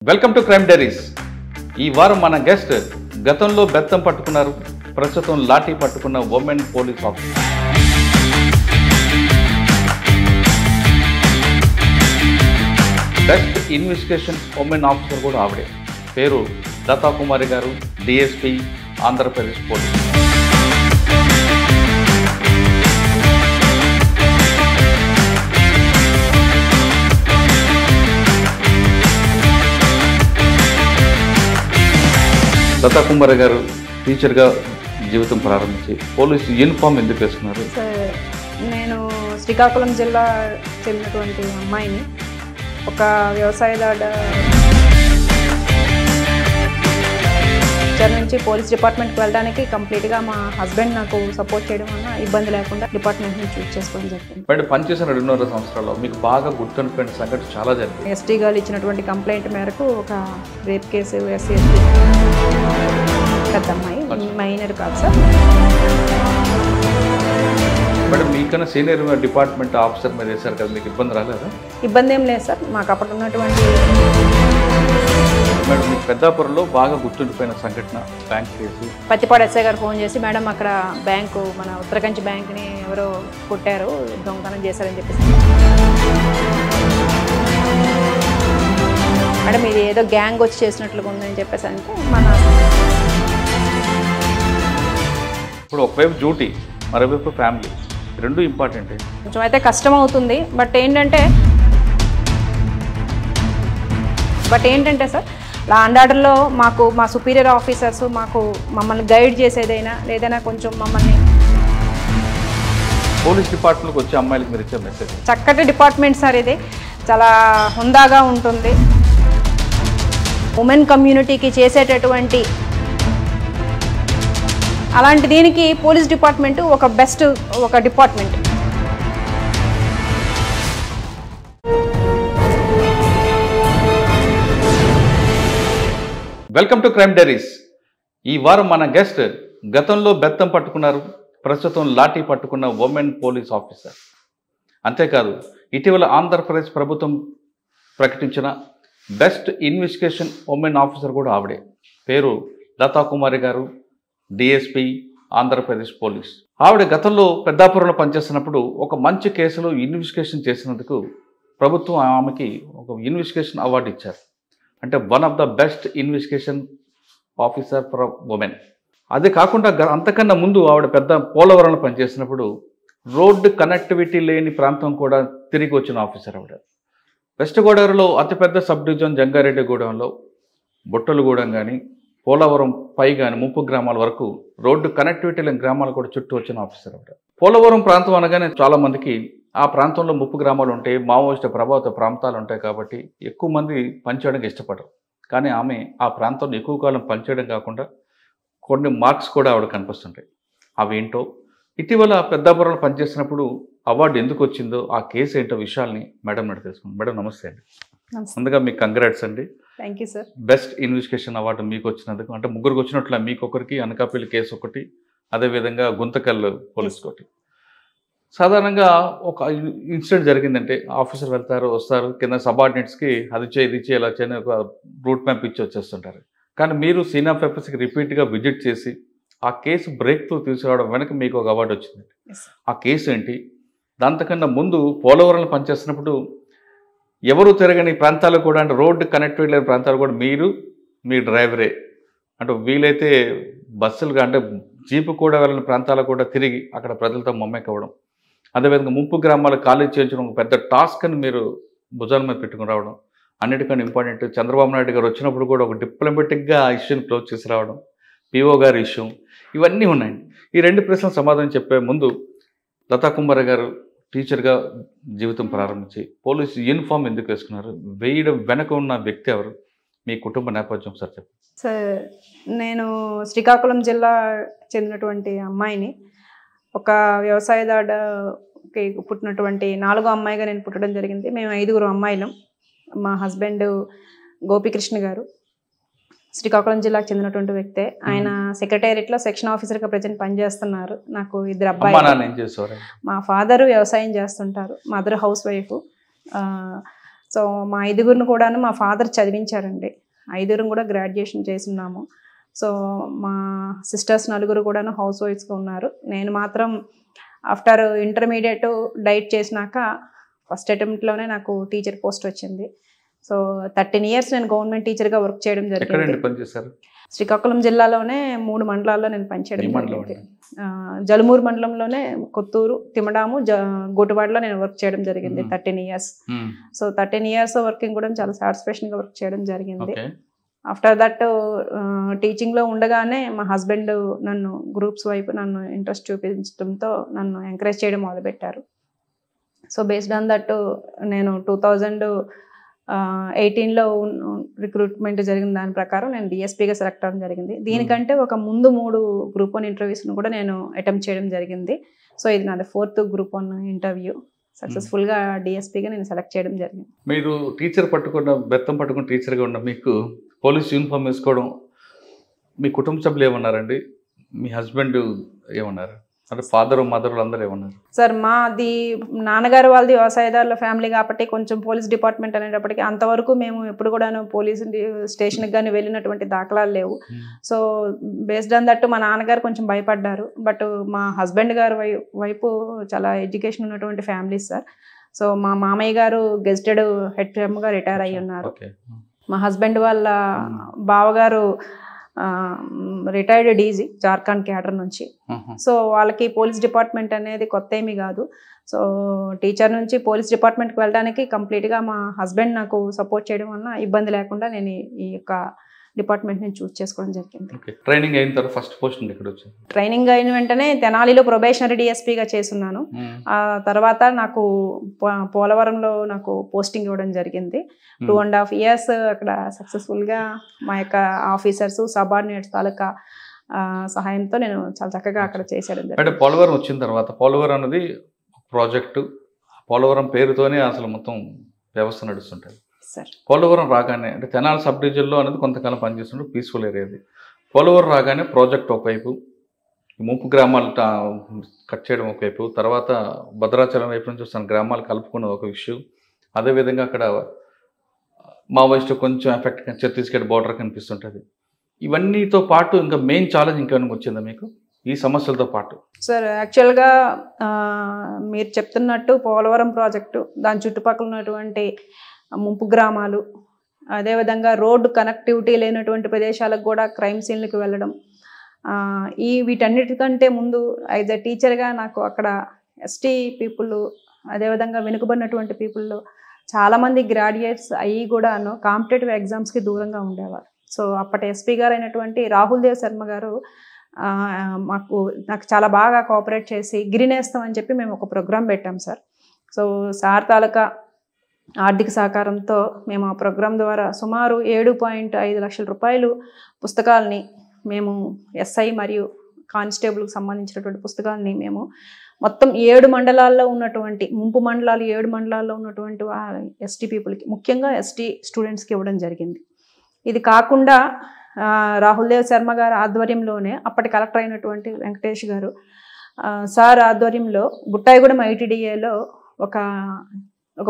Welcome to crime diaries. ఈ వారం మన గెస్ట్ గతంలో బెత్తం పట్టుకున్నారు, ప్రస్తుతం లాఠీ పట్టుకున్న women police officer. Best investigation women officer కూడా ఆవిడే. పేరు లతా కుమారి గారు, డిఎస్పీ, ఆంధ్రప్రదేశ్ పోలీస్. లతా కుమారి గారు టీచర్గా జీవితం ప్రారంభించి పోలీసు యూనిఫామ్ ఎందుకు వేసుకున్నారు? నేను శ్రీకాకుళం జిల్లా చెందినటువంటి అమ్మాయిని. ఒక వ్యవసాయదారు నుంచి పోలీస్ డిపార్ట్మెంట్కి వెళ్ళడానికి కంప్లీట్గా మా హస్బెండ్ నాకు సపోర్ట్ చేయడం వల్ల ఇబ్బంది లేకుండా డిపార్ట్మెంట్ని చూస్ చేసుకోవడం జరిగింది. బట్ పనిచేసిన 2.5 సంవత్సరాల్లో మీకు బాగా గుర్తుండిపోయిన సంఘటన చాలా జరిగింది. ఎస్టీ గారు ఇచ్చినటువంటి కంప్లైంట్ మేరకు ఒక రేప్ కేసు, ఎస్సీ పెద్ద అమ్మాయి, మైనర్ కాదు సార్. మేడం, మీకన్నా సీనియర్ డిపార్ట్మెంట్ ఆఫీసర్ మీద వేశారు కదా, మీకు ఇబ్బంది రాలేదా? ఇబ్బంది ఏం లేదు సార్. మాకు అప్పుడు ఉన్నటువంటి మేడం, మీకు పెద్దాపురంలో బాగా గుర్తుండిపోయిన సంఘటన బ్యాంక్ కేసు. పత్తిపాడు ఎస్ఐ గారు ఫోన్ చేసి, మేడం అక్కడ బ్యాంకు, మన ఉత్తరకంచి బ్యాంక్ని ఎవరో కొట్టారు, దొంగతనం చేశారని చెప్పేసి. మేడం ఇది ఏదో గ్యాంగ్ వచ్చి చేసినట్లుగా ఉందని చెప్పేసి అంటే ఇప్పుడు ఒకవైపు డ్యూటీ, మరోవైపు ఫ్యామిలీ, రెండు ఇంపార్టెంట్. కొంచెం అయితే కష్టం అవుతుంది. బట్ ఏంటంటే సార్, లా అండ్ ఆర్డర్లో మాకు మా సుపీరియర్ ఆఫీసర్స్ మమ్మల్ని గైడ్ చేసేదైనా లేదైనా కొంచెం మమ్మల్ని పోలీస్ డిపార్ట్మెంట్కి వచ్చే అమ్మాయిలకు మీరు ఇచ్చే మెసేజ్? చక్కటి డిపార్ట్మెంట్ సార్ ఇది, చాలా హుందాగా ఉంటుంది. ఉమెన్ కమ్యూనిటీకి చేసేటటువంటి అలాంటి దీనికి పోలీస్ డిపార్ట్మెంట్ ఒక department. Welcome to crime diaries. ఈ వారం మన గెస్ట్ గతంలో బెత్తం పట్టుకున్నారు, ప్రస్తుతం లాఠీ పట్టుకున్న ఉమెన్ పోలీస్ ఆఫీసర్. అంతేకాదు, ఇటీవల ఆంధ్రప్రదేశ్ ప్రభుత్వం ప్రకటించిన బెస్ట్ ఇన్వెస్టిగేషన్ ఉమెన్ ఆఫీసర్ కూడా ఆవిడే. పేరు లతా కుమారి గారు, డిఎస్పీ, ఆంధ్రప్రదేశ్ పోలీస్. ఆవిడ గతంలో పెద్దాపురంలో పనిచేస్తున్నప్పుడు ఒక మంచి కేసులో ఇన్వెస్టిగేషన్ చేసినందుకు ప్రభుత్వం ఆమెకి ఒక ఇన్వెస్టిగేషన్ అవార్డు ఇచ్చారు. అంటే one of the best investigation officer for women. అదే కాకుండా అంతకన్నా ముందు ఆవిడ పోలవరంలో పనిచేసినప్పుడు రోడ్డు కనెక్టివిటీ లేని ప్రాంతం కూడా తిరిగి వచ్చిన ఆఫీసర్ ఆవిడ. వెస్ట్ గోదావరిలో అతిపెద్ద సబ్ డివిజన్ జంగారెడ్డిగూడెంలో, బుట్టలగూడెం కానీ, పోలవరం పై కానీ 30 గ్రామాల వరకు రోడ్డు కనెక్టివిటీ లేని గ్రామాలు కూడా చుట్టూ వచ్చిన ఆఫీసర్ ఆవిడ. పోలవరం ప్రాంతం అనగానే చాలామందికి ఆ ప్రాంతంలో 30 గ్రామాలు ఉంటాయి, మావోయిస్టు ప్రభావిత ప్రాంతాలు ఉంటాయి కాబట్టి ఎక్కువ మంది పనిచేయడానికి ఇష్టపడరు. కానీ ఆమె ఆ ప్రాంతంలో ఎక్కువ కాలం పనిచేయడం కాకుండా కొన్ని మార్క్స్ కూడా ఆవిడ కనిపిస్తుంటాయి. అవేంటో, ఇటీవల పెద్దాపురంలో పనిచేసినప్పుడు అవార్డు ఎందుకు వచ్చిందో, ఆ కేసు ఏంటో విషయాల్ని మేడం నడి తెలుసుకుందాం. మేడం నమస్తే అండి. ముందుగా మీకు కంగ్రాట్స్ అండి. Thank you sir. Best investigation award మీకు వచ్చినందుకు. అంటే ముగ్గురికి వచ్చినట్ల మీకు ఒకరికి, అనకాపల్లి కేసు ఒకటి, అదేవిధంగా గుంతకల్ పోలీస్ ఒకటి. సాధారణంగా ఒక ఇన్సిడెంట్ జరిగిందంటే ఆఫీసర్ వస్తారు కింద సబార్డినేట్స్కి అది చేయి ఇది చేయి ఇలా చేయని ఒక రూట్ మ్యాప్ ఇచ్చి వచ్చేస్తుంటారు. కానీ మీరు సీన్ ఆఫ్ ఎఫెక్ట్స్కి రిపీట్గా విజిట్ చేసి ఆ కేసు బ్రేక్ త్రూ తీసుకురావడం వెనక మీకు ఒక అవార్డు వచ్చింది. ఆ కేసు ఏంటి? దాంతకన్నా ముందు పోలవరంలో పనిచేస్తున్నప్పుడు ఎవరు తిరగని ప్రాంతాలు కూడా, అంటే రోడ్డు కనెక్టివిటీ లేని ప్రాంతాలు కూడా మీ డ్రైవరే, అంటే వీలైతే బస్సులుగా అంటే జీపు కూడా వెళ్ళిన ప్రాంతాలకు కూడా తిరిగి అక్కడ ప్రజలతో మమ్మకవ్వడం, అదేవిధంగా 30 గ్రామాలు ఖాళీ చేయించడం ఒక పెద్ద టాస్క్ అని మీరు భుజాల మీద పెట్టుకుని రావడం. అన్నిటికన్నా ఇంపార్టెంట్, చంద్రబాబు నాయుడు గారు వచ్చినప్పుడు కూడా ఒక డిప్లొమాటిక్గా ఆ ఇష్యూని క్లోజ్ చేసి రావడం, పిఓ గారి ఇష్యూ, ఇవన్నీ ఉన్నాయండి. ఈ 2 ప్రశ్నలు సమాధానం చెప్పే ముందు, లతా కుమారి గారు టీచర్గా జీవితం ప్రారంభించి పోలీసు యూనిఫామ్ ఎందుకు వేసుకున్నారు? వేయడం వెనక ఉన్న వ్యక్తి ఎవరు? మీ కుటుంబ నేపథ్యం సార్ చెప్పండి. సార్, నేను శ్రీకాకుళం జిల్లా చెందినటువంటి అమ్మాయిని. ఒక వ్యవసాయదారుకి పుట్టినటువంటి 4వ అమ్మాయిగా నేను పుట్టడం జరిగింది. మేము 5 అమ్మాయిలం. మా హస్బెండ్ గోపికృష్ణ గారు శ్రీకాకుళం జిల్లాకు చెందినటువంటి వ్యక్తే. ఆయన సెక్రటేరియట్లో సెక్షన్ ఆఫీసర్గా ప్రజెంట్ పనిచేస్తున్నారు. నాకు 2 అబ్బాయిలు. మా ఫాదర్ వ్యవసాయం చేస్తుంటారు, మదర్ హౌస్ వైఫ్. సో మా 5గురిని కూడాను మా ఫాదర్ చదివించారండి. 5గురం కూడా గ్రాడ్యుయేషన్ చేస్తున్నాము. సో మా సిస్టర్స్ 4 కూడాను హౌస్ వైఫ్స్గా ఉన్నారు. నేను మాత్రం ఆఫ్టర్ ఇంటర్మీడియట్ డైట్ చేసినాక ఫస్ట్ అటెంప్ట్లోనే నాకు టీచర్ పోస్ట్ వచ్చింది. సో 13 years నేను గవర్నమెంట్ టీచర్గా వర్క్ చేయడం జరిగింది. శ్రీకాకుళం జిల్లాలోనే 3 మండలాల్లో నేను పనిచేయడం జరిగింది. జలుమూరు మండలంలోనే కొత్తూరు, తిమడాము, గోటువాడలో నేను వర్క్ చేయడం జరిగింది 13 years. సో 13 years వర్కింగ్ కూడా చాలా సాటిస్ఫాక్షన్గా వర్క్ చేయడం జరిగింది. ఆఫ్టర్ దట్ టీచింగ్లో ఉండగానే మా హస్బెండ్ నన్ను గ్రూప్స్ వైపు నన్ను ఇంట్రెస్ట్ చూపించడంతో నన్ను ఎంకరేజ్ చేయడం మొదలుపెట్టారు. సో బేస్డ్ ఆన్ దట్ నేను 2018లో రిక్రూట్మెంట్ జరిగిన దాని ప్రకారం నేను డిఎస్పీగా సెలెక్ట్ అవ్వడం జరిగింది. దీనికంటే ఒక ముందు 3 Group 1 ఇంటర్వ్యూస్ను కూడా నేను అటెంప్ట్ చేయడం జరిగింది. సో ఇది నాది 4th Group 1 ఇంటర్వ్యూ. సక్సెస్ఫుల్గా డిఎస్పీగా నేను సెలెక్ట్ చేయడం జరిగింది. మీరు టీచర్ బెత్తం పట్టుకున్న టీచర్గా ఉన్న మీకు పోలీస్ యూనిఫామ్ వేసుకోవడం మీ కుటుంబ సభ్యులు ఏమన్నారండి? మీ హస్బెండ్ ఏమన్నారు? అంటే ఫాదర్ మదర్ అందరూ ఏమన్నారు? సార్ మాది నాన్నగారు వాళ్ళది వ్యవసాయదారుల ఫ్యామిలీ కాబట్టి కొంచెం పోలీస్ డిపార్ట్మెంట్ అనేటప్పటికీ అంతవరకు మేము ఎప్పుడు కూడాను పోలీస్ స్టేషన్కి కానీ వెళ్ళినటువంటి దాఖలాలు లేవు. సో బేస్డ్ ఆన్ దట్ మా నాన్నగారు కొంచెం భయపడ్డారు. బట్ మా హస్బెండ్ గారు వైపు చాలా ఎడ్యుకేషన్ ఉన్నటువంటి ఫ్యామిలీస్ సార్. సో మా మామయ్య గారు గెజిటెడ్ హెడ్గా రిటైర్ అయ్యి ఉన్నారు. మా హస్బెండ్ వాళ్ళ బావగారు రిటైర్డ్ డీజీ జార్ఖండ్ క్యాడర్ నుంచి. సో వాళ్ళకి పోలీస్ డిపార్ట్మెంట్ అనేది కొత్త ఏమీ కాదు. సో టీచర్ నుంచి పోలీస్ డిపార్ట్మెంట్కి వెళ్ళడానికి కంప్లీట్గా మా హస్బెండ్ నాకు సపోర్ట్ చేయడం వల్ల ఇబ్బంది లేకుండా నేను ఈ యొక్క డిపార్ట్మెంట్ నేను చూస్ చేసుకోవడం జరిగింది. ట్రైనింగ్ అయిన తర్వాత ఫస్ట్ పోస్టింగ్ ఎక్కడ వచ్చింది? ట్రైనింగ్ అయిన వెంటనే తెనాలిలో ప్రొబేషనరీ డిఎస్పీగా చేస్తున్నాను. ఆ తర్వాత నాకు పోలవరంలో నాకు పోస్టింగ్ ఇవ్వడం జరిగింది. 2.5 years అక్కడ సక్సెస్ఫుల్గా మా యొక్క ఆఫీసర్స్ సబార్డినేట్స్ తాలూకా సహాయంతో నేను చాలా చక్కగా అక్కడ చేసేయడం జరిగింది. అంటే పోలవరం వచ్చిన తర్వాత పోలవరం అనేది ప్రాజెక్టు, పోలవరం పేరుతోనే అసలు మొత్తం వ్యవస్థ నడుస్తుంటుంది. పోలవరం రాగానే అంటే తెనాలి సబ్ డివిజన్లో అనేది కొంతకాలం పనిచేస్తుంటే పీస్ఫుల్ ఏరియాది. పోలవరం రాగానే ప్రాజెక్ట్ ఒకవైపు, ముంపు గ్రామాలు కట్ చేయడం ఒకవైపు, తర్వాత భద్రాచలం వైపు నుంచి వస్తున్న గ్రామాలు కలుపుకున్న ఒక విషయం, అదేవిధంగా అక్కడ మావోయిస్టు కొంచెం ఎఫెక్ట్ ఛత్తీస్గఢ్ బార్డర్ కనిపిస్తుంటుంది. ఇవన్నీతో పాటు ఇంకా మెయిన్ ఛాలెంజ్ ఇంకేమైనా వచ్చిందా మీకు ఈ సమస్యలతో పాటు? సార్ యాక్చువల్గా మీరు చెప్తున్నట్టు పోలవరం ప్రాజెక్టు, దాని చుట్టుపక్కల ఉన్నటువంటి ముంపు గ్రామాలు, అదేవిధంగా రోడ్డు కనెక్టివిటీ లేనటువంటి ప్రదేశాలకు కూడా క్రైమ్ సీన్లకు వెళ్ళడం, వీటన్నిటికంటే ముందు యాజ్ ఎ టీచర్గా నాకు అక్కడ ఎస్టీ పీపుల్, అదేవిధంగా వెనుకబడినటువంటి పీపుల్లో చాలామంది గ్రాడ్యుయేట్స్ అయ్యి కూడాను కాంపిటేటివ్ ఎగ్జామ్స్కి దూరంగా ఉండేవారు. సో అప్పటి ఎస్పీ గారు అయినటువంటి రాహుల్ దేవ్ శర్మ గారు నాకు చాలా బాగా కోఆపరేట్ చేసి గిరినేస్తం అని చెప్పి మేము ఒక ప్రోగ్రాం పెట్టాం సార్. సో సార్ తాలూకా ఆర్థిక సహకారంతో మేము ఆ ప్రోగ్రాం ద్వారా సుమారు 7.5 లక్షల రూపాయలు పుస్తకాలని మేము ఎస్ఐ మరియు కానిస్టేబుల్కి సంబంధించినటువంటి పుస్తకాలని మేము మొత్తం 7 మండలాల్లో ఉన్నటువంటి ముంపు మండలాలు 7 మండలాల్లో ఉన్నటువంటి ఎస్టీ పీపుల్కి, ముఖ్యంగా ఎస్టీ స్టూడెంట్స్కి ఇవ్వడం జరిగింది. ఇది కాకుండా రాహుల్ దేవ్ శర్మ గారి ఆధ్వర్యంలోనే అప్పటి కలెక్టర్ అయినటువంటి వెంకటేష్ గారు సార్ ఆధ్వర్యంలో బుట్టాయిగూడెం ఐటీడీఏలో ఒక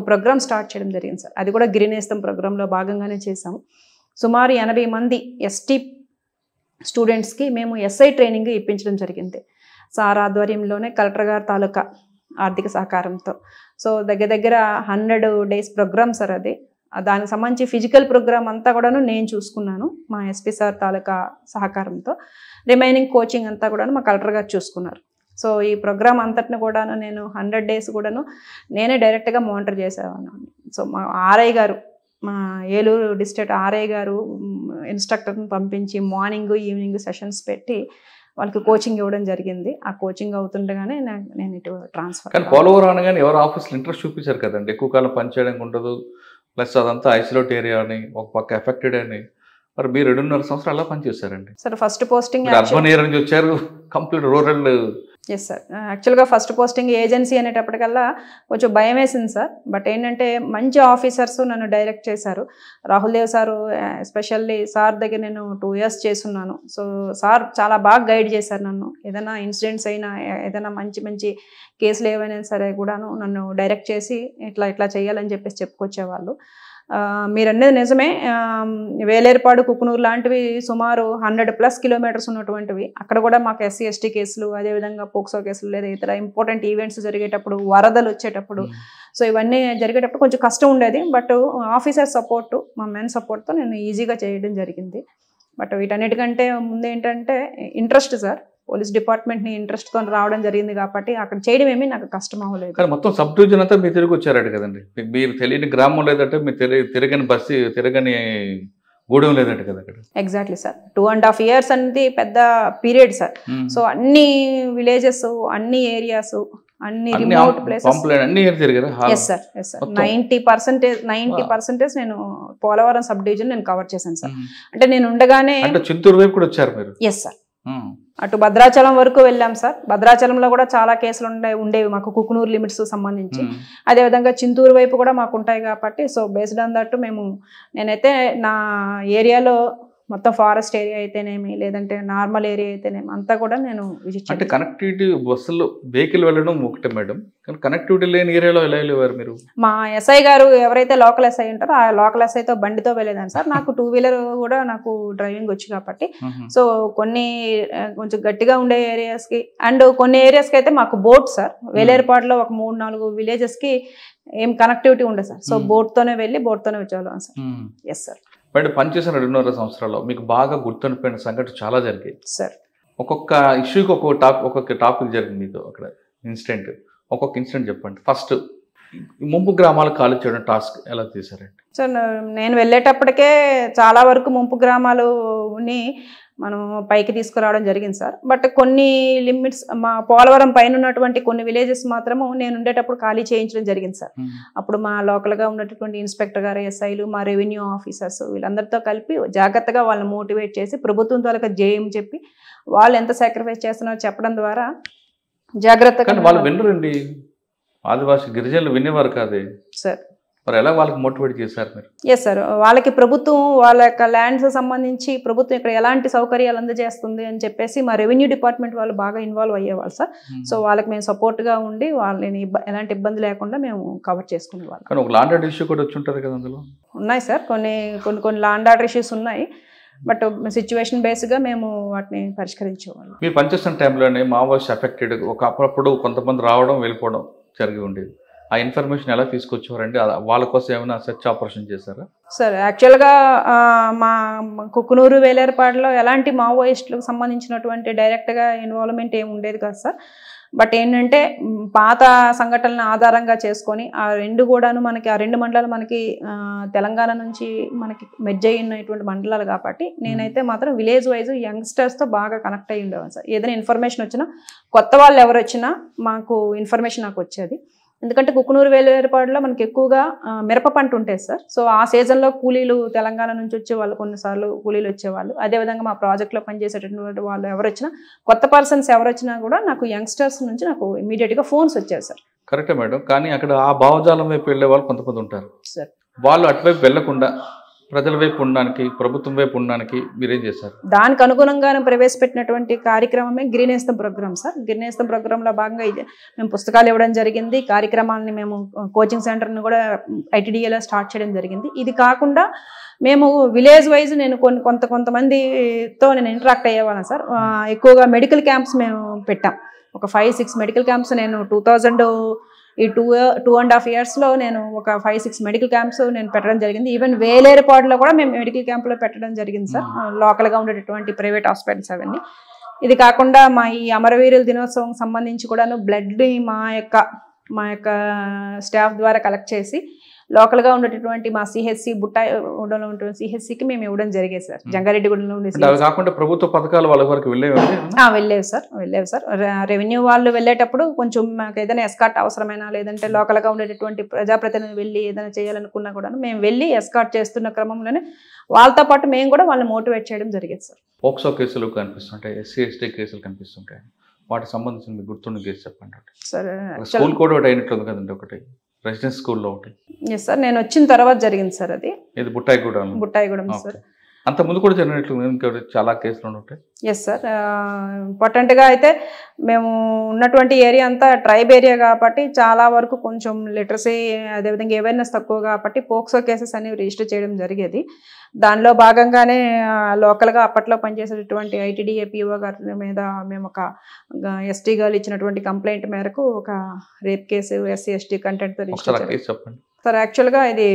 ప్రోగ్రామ్ స్టార్ట్ చేయడం జరిగింది సార్. అది కూడా గిరినేస్తం ప్రోగ్రాంలో భాగంగానే చేసాము. సుమారు 80 మంది ఎస్టీ స్టూడెంట్స్కి మేము ఎస్ఐ ట్రైనింగ్ ఇప్పించడం జరిగింది సార్ ఆధ్వర్యంలోనే, కలెక్టర్ గారి తాలూకా ఆర్థిక సహకారంతో. సో దగ్గర 100 days ప్రోగ్రామ్ సార్ అది. దానికి సంబంధించి ఫిజికల్ ప్రోగ్రామ్ అంతా కూడాను నేను చూసుకున్నాను మా ఎస్పీ సార్ తాలూకా సహకారంతో. రిమైనింగ్ కోచింగ్ అంతా కూడాను మా కలెక్టర్ గారు చూసుకున్నారు. సో ఈ ప్రోగ్రామ్ అంతటిని కూడాను నేను 100 days కూడాను నేనే డైరెక్ట్గా మానిటర్ చేసేవాను. సో మా ఆర్ఐ గారు, మా ఏలూరు డిస్ట్రిక్ట్ ఆర్ఐ గారు ఇన్స్ట్రక్టర్ని పంపించి మార్నింగ్ ఈవినింగ్ సెషన్స్ పెట్టి వాళ్ళకి కోచింగ్ ఇవ్వడం జరిగింది. ఆ కోచింగ్ అవుతుండగానే నేను ఇటు ట్రాన్స్ఫర్. కానీ పోలవరం అనగానే ఎవరు ఆఫీస్లో ఇంట్రెస్ట్ చూపించారు కదండి, ఎక్కువ కాలం పనిచేయడానికి ఉండదు, ప్లస్ అదంతా ఐసోలేట్ ఏరియా అని, ఒక పక్క ఎఫెక్టెడ్ అని. మరి మీరు 2.5 సంవత్సరాలు అలా పనిచేశారండి sir. First posting urban area నుంచి వచ్చారు, కంప్లీట్ రూరల్ ఎస్ సార్. యాక్చువల్గా ఫస్ట్ పోస్టింగ్ ఏజెన్సీ అనేటప్పటికల్లా కొంచెం భయం వేసింది సార్. బట్ ఏంటంటే మంచి ఆఫీసర్స్ నన్ను డైరెక్ట్ చేశారు. Rahul Dev sir especially sir దగ్గర నేను 2 years చేస్తున్నాను. సో సార్ చాలా బాగా గైడ్ చేశారు నన్ను. ఏదైనా ఇన్సిడెంట్స్ అయినా ఏదైనా మంచి మంచి కేసులు ఏవైనా సరే కూడాను నన్ను డైరెక్ట్ చేసి ఇట్లా చేయాలని చెప్పేసి చెప్పుకొచ్చేవాళ్ళు. మీరు అనేది నిజమే. వేలేరుపాడు, కుకునూరు లాంటివి సుమారు 100+ కిలోమీటర్స్ ఉన్నటువంటివి. అక్కడ కూడా మాకు SC ST కేసులు, అదేవిధంగా పోక్సో కేసులు లేదా ఇతర ఇంపార్టెంట్ ఈవెంట్స్ జరిగేటప్పుడు, వరదలు వచ్చేటప్పుడు, సో ఇవన్నీ జరిగేటప్పుడు కొంచెం కష్టం ఉండేది. బట్ ఆఫీసర్ సపోర్ట్, మా మెన్ సపోర్ట్తో నేను ఈజీగా చేయడం జరిగింది. బట్ వీటన్నిటికంటే ముందు ఏంటంటే ఇంట్రెస్ట్ సార్. పోలీస్ డిపార్ట్మెంట్ని ఇంట్రెస్ట్తో రావడం జరిగింది కాబట్టి అక్కడ చేయడం ఏమీ నాకు కష్టం అవ్వలేదు. కానీ మొత్తం సబ్ డివిజన్ అంతా మీరు తిరిగి వచ్చారట కదండి. మీరు తెలియని గ్రామం లేదంటే మీరు తిరగని బస్సు, తిరగని గూడెం లేదంట కదా అక్కడ. Exactly sir. 2.5 years అనేది పెద్ద పీరియడ్ సార్. సో అన్ని విలేజెస్, అన్ని ఏరియాస్, అన్ని రిమోట్ ప్లేసెస్ అన్ని తిరిగారా? Yes sir. 90% నేను పోలవరం సబ్ డివిజన్ నేను కవర్ చేశాను సార్. అంటే నేను ఉండగానే చింతూరు వైపు కూడా వచ్చారు మీరు? Yes sir. అటు భద్రాచలం వరకు వెళ్ళాం సార్. భద్రాచలంలో కూడా చాలా కేసులు ఉండేవి మాకు కుకునూరు లిమిట్స్ సంబంధించి. అదేవిధంగా చింతూరు వైపు కూడా మాకు ఉంటాయి కాబట్టి సో బేస్డ్ ఆన్ దట్ నేనైతే నా ఏరియాలో మొత్తం ఫారెస్ట్ ఏరియా అయితేనేమి, లేదంటే నార్మల్ ఏరియా అయితేనేమి అంతా కూడా నేను విజిట్. అంటే కనెక్టివిటీ బస్సులో వెహికల్ వెళ్ళడం ఒకటే మేడం, కానీ కనెక్టివిటీ లేని ఏరియాలో ఎలా వెళ్ళేవారు మీరు? మా ఎస్ఐ గారు ఎవరైతే లోకల్ ఎస్ఐ ఉంటారో ఆ లోకల్ ఎస్ఐతో బండితో వెళ్ళేదాన్ని సార్. నాకు 2-wheeler కూడా నాకు డ్రైవింగ్ వచ్చు కాబట్టి సో కొన్ని కొంచెం గట్టిగా ఉండే ఏరియాస్కి అండ్ కొన్ని ఏరియాస్కి అయితే మాకు బోట్ సార్. వేలేరుపాడులో ఒక 3-4 విలేజెస్కి ఏం కనెక్టివిటీ ఉండదు సార్. సో బోట్తోనే వెళ్ళి బోట్తోనే వచ్చేవాళ్ళం సార్. Yes sir. బట్ పనిచేసిన 2.5 సంవత్సరాల్లో మీకు బాగా గుర్తుండిపోయిన సంఘటన చాలా జరిగాయి సార్. ఒక్కొక్క ఇష్యూకి ఒక్కొక్క టాపిక్ జరిగింది మీతో అక్కడ ఇన్సిడెంట్. ఒక్కొక్క ఇన్సిడెంట్ చెప్పండి. ఫస్ట్ ముంపు గ్రామాలు ఖాళీ చేయడం టాస్క్ ఎలా తీసారండి? సార్ నేను వెళ్ళేటప్పటికే చాలా వరకు ముంపు గ్రామాలని మనం పైకి తీసుకురావడం జరిగింది సార్. బట్ కొన్ని లిమిట్స్ మా పోలవరం పైన ఉన్నటువంటి కొన్ని విలేజెస్ మాత్రము నేను ఉండేటప్పుడు ఖాళీ చేయించడం జరిగింది సార్. అప్పుడు మా లోకల్గా ఉన్నటువంటి ఇన్స్పెక్టర్ గారు, ఎస్ఐలు, మా రెవెన్యూ ఆఫీసర్స్ వీళ్ళందరితో కలిపి జాగ్రత్తగా వాళ్ళని మోటివేట్ చేసి ప్రభుత్వం తాలూకా జేఎం చెప్పి వాళ్ళు ఎంత సాక్రిఫైస్ చేస్తున్నారో చెప్పడం ద్వారా జాగ్రత్తగా. వాళ్ళు వినరండి, ఆదివాసీ గిరిజనులు వినేవారు కాదే సార్. మరి ఎలా వాళ్ళకి మోటివేట్ చేశారు మీరు? Yes sir. వాళ్ళకి ప్రభుత్వం వాళ్ళ యొక్క ల్యాండ్స్ సంబంధించి ప్రభుత్వం ఇక్కడ ఎలాంటి సౌకర్యాలు అందజేస్తుంది అని చెప్పేసి మా రెవెన్యూ డిపార్ట్మెంట్ వాళ్ళు బాగా ఇన్వాల్వ్ అయ్యేవాళ్ళు సార్. సో వాళ్ళకి మేము సపోర్ట్గా ఉండి వాళ్ళని ఎలాంటి ఇబ్బంది లేకుండా మేము కవర్ చేసుకునేవాళ్ళం. కానీ ఒక లాండ్ ఆర్డర్ ఇష్యూ కూడా వచ్చి ఉంటుంది కదా అందులో? ఉన్నాయి సార్. కొన్ని లాండ్ ఆర్డర్ ఇష్యూస్ ఉన్నాయి. బట్ సిచ్యువేషన్ బేస్గా మేము వాటిని పరిష్కరించేవాళ్ళం. మీరు పనిచేస్తున్న టైంలోనే మావోయిస్ట్ ఎఫెక్టెడ్ అప్పుడప్పుడు కొంతమంది రావడం వెళ్ళిపోవడం జరిగి ఉండేది. ఆ ఇన్ఫర్మేషన్ ఎలా తీసుకొచ్చేవారండి? వాళ్ళ కోసం ఏమైనా సెర్చ్ ఆపరేషన్ చేశారా? సార్ యాక్చువల్గా మా కుకునూరు, వేలేరుపాడులో ఎలాంటి మావోయిస్టులకు సంబంధించినటువంటి డైరెక్ట్గా ఇన్వాల్వ్మెంట్ ఏమి ఉండేది కాదు సార్. బట్ ఏంటంటే పాత సంఘటనలను ఆధారంగా చేసుకొని ఆ రెండు కూడాను మనకి ఆ 2 మండలాలు మనకి తెలంగాణ నుంచి మనకి మెర్జ్ అయినటువంటి మండలాలు కాబట్టి నేనైతే మాత్రం విలేజ్ వైజ్ యంగ్స్టర్స్తో బాగా కనెక్ట్ అయ్యి ఉండేవాను సార్. ఏదైనా ఇన్ఫర్మేషన్ వచ్చినా, కొత్త వాళ్ళు ఎవరు వచ్చినా మాకు ఇన్ఫర్మేషన్ నాకు వచ్చేది. ఎందుకంటే కుకునూరు, వేలేరుపాడులో మనకి ఎక్కువగా మిరప పంట ఉంటుంది సార్. సో ఆ సీజన్లో కూలీలు తెలంగాణ నుంచి వచ్చేవాళ్ళు, కొన్నిసార్లు కూలీలు వచ్చేవాళ్ళు. అదేవిధంగా మా ప్రాజెక్ట్లో పనిచేసేటటువంటి వాళ్ళు ఎవరు వచ్చినా, కొత్త పర్సన్స్ ఎవరు వచ్చినా కూడా నాకు యంగ్స్టర్స్ నుంచి నాకు ఇమీడియట్గా ఫోన్స్ వచ్చాయి సార్. కరెక్టే మేడం. కానీ అక్కడ ఆ భావజాలం వైపు వెళ్ళే వాళ్ళు కొంతమంది ఉంటారు సార్. వాళ్ళు అటువైపు వెళ్లకుండా ప్రజల వైపు ఉండడానికి, ప్రభుత్వం వైపు ఉండడానికి మీరేం చేశారు? దానికి అనుగుణంగానే ప్రవేశపెట్టినటువంటి కార్యక్రమమే గ్రీనేస్తం ప్రోగ్రామ్ సార్. గ్రీనేస్తం ప్రోగ్రాంలో భాగంగా మేము పుస్తకాలు ఇవ్వడం జరిగింది. కార్యక్రమాలని మేము కోచింగ్ సెంటర్ని కూడా ITDAలో స్టార్ట్ చేయడం జరిగింది. ఇది కాకుండా మేము విలేజ్ వైజ్ నేను కొంతమందితో నేను ఇంటరాక్ట్ అయ్యేవాళ్ళం సార్. ఎక్కువగా మెడికల్ క్యాంప్స్ మేము పెట్టాం. ఒక 5-6 మెడికల్ క్యాంప్స్ నేను 2.5 yearsలో నేను ఒక 5-6 మెడికల్ క్యాంప్స్ నేను పెట్టడం జరిగింది. ఈవెన్ వేలేరుపాడులో కూడా మేము మెడికల్ క్యాంప్లో పెట్టడం జరిగింది సార్. లోకల్గా ఉండేటటువంటి ప్రైవేట్ హాస్పిటల్స్ అవన్నీ. ఇది కాకుండా మా ఈ అమరవీరుల దినోత్సవం సంబంధించి కూడాను బ్లడ్ని మా యొక్క స్టాఫ్ ద్వారా కలెక్ట్ చేసి లోకల్గా ఉండేటటువంటి మా CHC బుట్టలో ఉంటున్న CHCకి మేము ఇవ్వడం జరిగేది సార్. జంగారెడ్డిగూడలో ఉండే. కాకుండా ప్రభుత్వ పథకాలు వాళ్ళ వరకు వెళ్ళేవి సార్. రెవెన్యూ వాళ్ళు వెళ్ళేటప్పుడు కొంచెం మాకు ఏదైనా ఎస్కార్ట్ అవసరమైనా, లేదంటే లోకల్గా ఉండేటటువంటి ప్రజాప్రతినిధులు వెళ్ళి ఏదైనా చేయాలనుకున్నా కూడా మేము వెళ్ళి ఎస్కార్ట్ చేస్తున్న క్రమంలోనే వాళ్ళతో పాటు మేము కూడా వాళ్ళని మోటివేట్ చేయడం జరిగేది సార్. పోక్సో కేసులు కనిపిస్తుంటాయి, SC ST కేసులు కనిపిస్తుంటాయి. వాటికి సంబంధించిన మీకు గుర్తుండి కేసు చెప్పండి. సార్ స్కూల్ కూడా ఒకటి అయినట్లుంది కదండి, ఒకటి రెసిడెన్స్ స్కూల్లో ఒకటి. ఎస్ సార్, నేను వచ్చిన తర్వాత జరిగింది సార్ అది. ఇది బుట్టాయిగూడెం. బుట్టాయిగూడెం సార్. అంత ముందు కూడా జరిగినట్లు ఇంకా చాలా కేసులు ఉంటాయి. ఎస్ సార్, ఇంపార్టెంట్గా అయితే మేము ఉన్నటువంటి ఏరియా అంతా ట్రైబ్ ఏరియా కాబట్టి చాలా వరకు కొంచెం లిటరసీ అదేవిధంగా అవేర్నెస్ తక్కువ కాబట్టి పోక్సో కేసెస్ అనేవి రిజిస్టర్ చేయడం జరిగేది. దానిలో భాగంగానే లోకల్గా అప్పట్లో పనిచేసేటటువంటి ఐటీడీఏ పిఓ గారి మీద మేము ఒక ఎస్టీ గర్ల్ ఇచ్చినటువంటి కంప్లైంట్ మేరకు ఒక రేప్ కేసు ఎస్సీ ఎస్టీ కంటెంట్తో రిజిస్టర్ చెప్పండి సార్. యాక్చువల్గా ఇది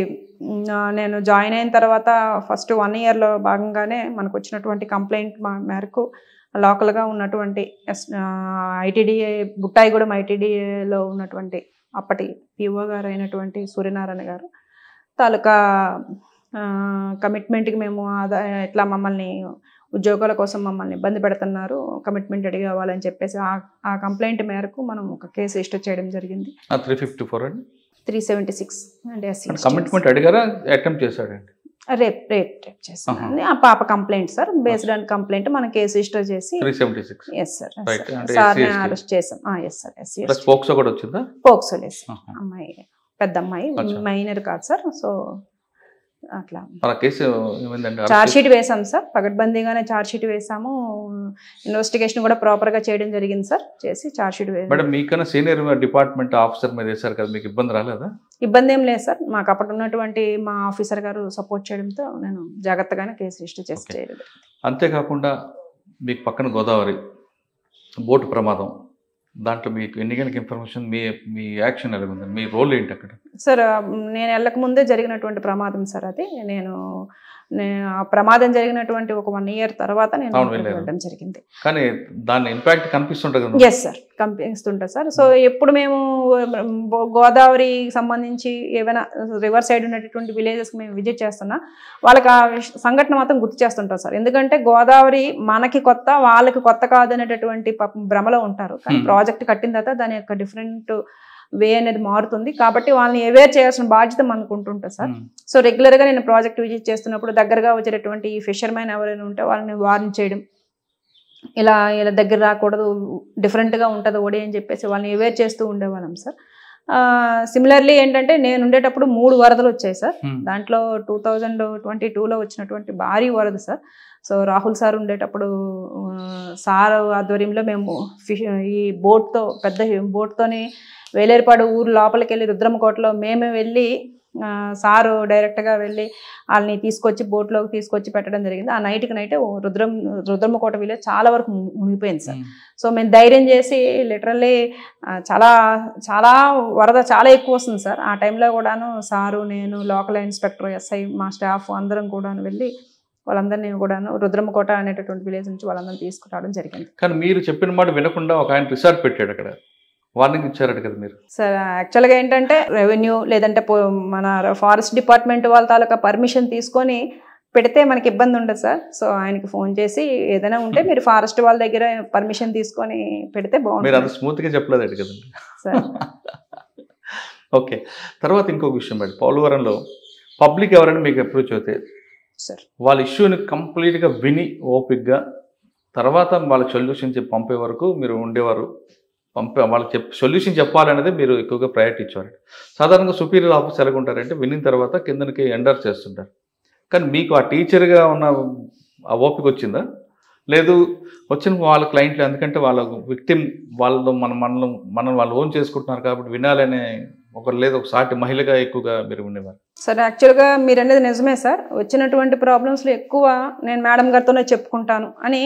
నేను జాయిన్ అయిన తర్వాత ఫస్ట్ 1 yearలో భాగంగానే మనకు వచ్చినటువంటి కంప్లైంట్ మేరకు లోకల్గా ఉన్నటువంటి ఐటీడీఏ బుట్టాయిగూడెం ఐటీడీఏలో ఉన్నటువంటి అప్పటి పిఓ గారు అయినటువంటి సూర్యనారాయణ గారు తాలూకా కమిట్మెంట్కి మేము ఇట్లా మమ్మల్ని ఉద్యోగాల కోసం మమ్మల్ని ఇబ్బంది పెడుతున్నారు, కమిట్మెంట్ రెడీ కావాలని చెప్పేసి ఆ కంప్లైంట్ మేరకు మనం ఒక కేసు రిజిస్టర్ చేయడం జరిగింది. 354 అండి, 376 అండి. కమిట్మెంట్ అడిగారా, అటెంప్ట్ చేశాడండి? రేప్ చేశాను. ఆ పాప complaint sir, based on complaint మనం కేసు రిజిస్టర్ చేసి 376. ఎస్ సార్, సార్ని అరెస్ట్ చేసాం. ఎస్ సార్, ఎస్సీ పోక్సో కూడా వచ్చిందా? పోక్సో లేదు సార్, అమ్మాయి పెద్ద అమ్మాయి, మైనర్ కాదు సార్. సో అట్లా ఛార్జ్ షీట్ వేసాం సార్, పగడ్బందీగానే ఛార్జ్ షీట్ వేసాము. ఇన్వెస్టిగేషన్ కూడా ప్రాపర్గా చేయడం జరిగింది సార్. చేసి ఛార్జ్ షీట్ వేసాం. మేడం మీకన్నా సీనియర్ డిపార్ట్మెంట్ ఆఫీసర్ మీద వేశారు కదా, మీకు ఇబ్బంది రాలేదా? ఇబ్బంది ఏం లేదు సార్, మాకు అప్పుడు ఉన్నటువంటి మా ఆఫీసర్ గారు సపోర్ట్ చేయడంతో నేను జాగ్రత్తగానే కేసు రిజిస్టర్ చేసి చేయడం. అంతేకాకుండా మీకు పక్కన గోదావరి బోటు ప్రమాదం, దాంట్లో మీకు ఎన్ని గంటలకు ఇన్ఫర్మేషన్, మీ యాక్షన్ ఎలా ఉంది, మీ రోల్ ఏంటి అక్కడ? సార్ నేను వెళ్ళక ముందే జరిగినటువంటి ప్రమాదం సార్ అది. నేను ఆ ప్రమాదం జరిగినటువంటి ఒక 1 year తర్వాత నేను వెళ్ళడం జరిగింది. కానీ దాని ఇంపాక్ట్ కనిపిస్తుంటుంది కదా? ఎస్ సార్, కనిపిస్తుంటుంది సార్. సో ఎప్పుడు మేము గోదావరి సంబంధించి ఏమైనా రివర్ సైడ్ ఉన్నటువంటి విలేజెస్కి మేము విజిట్ చేస్తున్నా వాళ్ళకి ఆ సంఘటన మాత్రం గుర్తు చేస్తుంటాం సార్. ఎందుకంటే గోదావరి మనకి కొత్త, వాళ్ళకి కొత్త కాదు అనేటటువంటి భ్రమలో ఉంటారు. కానీ ప్రాజెక్ట్ కట్టిన తర్వాత దాని యొక్క డిఫరెంట్ వే అనేది మారుతుంది కాబట్టి వాళ్ళని అవేర్ చేయాల్సిన బాధ్యత మనకు ఉంటుంటుంది సార్. సో రెగ్యులర్గా నేను ప్రాజెక్ట్ విజిట్ చేస్తున్నప్పుడు దగ్గరగా వచ్చేటటువంటి ఈ ఫిషర్మెన్ ఎవరైనా ఉంటే వాళ్ళని వార్న్ చేయడం, ఇలా దగ్గర రాకూడదు, డిఫరెంట్గా ఉంటుంది ఓడి అని చెప్పేసి వాళ్ళని అవేర్ చేస్తూ ఉండేవాళ్ళం సార్. సిమిలర్లీ ఏంటంటే నేను ఉండేటప్పుడు 3 వరదలు వచ్చాయి సార్. దాంట్లో 2022లో వచ్చినటువంటి భారీ వరద సార్. సో రాహుల్ సార్ ఉండేటప్పుడు సార్ ఆధ్వర్యంలో మేము ఈ బోట్తో, పెద్ద బోట్తోని వేలేరుపాడు ఊరు లోపలికి వెళ్ళి రుద్రమకోటలో మేమే వెళ్ళి సారు డైరెక్ట్గా వెళ్ళి వాళ్ళని తీసుకొచ్చి బోట్లోకి తీసుకొచ్చి పెట్టడం జరిగింది. ఆ నైట్కి నైటే రుద్రమకోట విలేజ్ చాలా వరకు మునిగిపోయింది సార్. సో మేము ధైర్యం చేసి లిటరల్లీ చాలా వరద చాలా ఎక్కువ వస్తుంది సార్. ఆ టైంలో కూడాను సారు, నేను, లోకల్ ఇన్స్పెక్టర్, ఎస్ఐ, మా స్టాఫ్ అందరం కూడాను వెళ్ళి వాళ్ళందరినీ కూడాను రుద్రమకోట అనేటటువంటి విలేజ్ నుంచి వాళ్ళందరినీ తీసుకురావడం జరిగింది. కానీ మీరు చెప్పిన మాట వినకుండా ఒక ఆయన రిసార్ట్ పెట్టాడు అక్కడ, వార్నింగ్ ఇచ్చారట కదా మీరు? సార్ యాక్చువల్గా ఏంటంటే రెవెన్యూ లేదంటే మన ఫారెస్ట్ డిపార్ట్మెంట్ వాళ్ళ తాలూకా పర్మిషన్ తీసుకొని పెడితే మనకి ఇబ్బంది ఉండదు సార్. సో ఆయనకి ఫోన్ చేసి ఏదైనా ఉంటే మీరు ఫారెస్ట్ వాళ్ళ దగ్గర పర్మిషన్ తీసుకొని పెడితే బాగుంటుంది. మీరు అంత స్మూత్గా చెప్పలేదు కదండి సార్. ఓకే, తర్వాత ఇంకొక విషయం మేడం, పోలవరంలో పబ్లిక్ ఎవరైనా మీకు అప్రోచ్ అవుతే సార్ వాళ్ళ ఇష్యూని కంప్లీట్గా విని ఓపిక్గా తర్వాత వాళ్ళ సొల్యూషన్ చెప్పి పంపే వరకు మీరు ఉండేవారు, వాళ్ళకి సొల్యూషన్ చెప్పాలనేది మీరు ఎక్కువగా ప్రయారిటీ ఇచ్చేవారు. సాధారణంగా సుపీరియర్ ఆఫీసర్ ఎలాగ ఉంటారంటే విన్న తర్వాత కిందకి ఎండర్ చేస్తుంటారు. కానీ మీకు ఆ టీచర్గా ఉన్న ఆ ఓపిక వచ్చిందా? లేదు వచ్చిన వాళ్ళ క్లయింట్లు, ఎందుకంటే వాళ్ళ విక్టిమ్ వాళ్ళు మనం వాళ్ళు ఓన్ చేసుకుంటున్నారు కాబట్టి వినాలనే ఒకరు లేదు ఒక సాటి మహిళగా ఎక్కువగా మీరు ఉండేవారు? సార్ యాక్చువల్గా మీరు అనేది నిజమే సార్. వచ్చినటువంటి ప్రాబ్లమ్స్లో ఎక్కువ నేను మేడం గారితోనే చెప్పుకుంటాను అని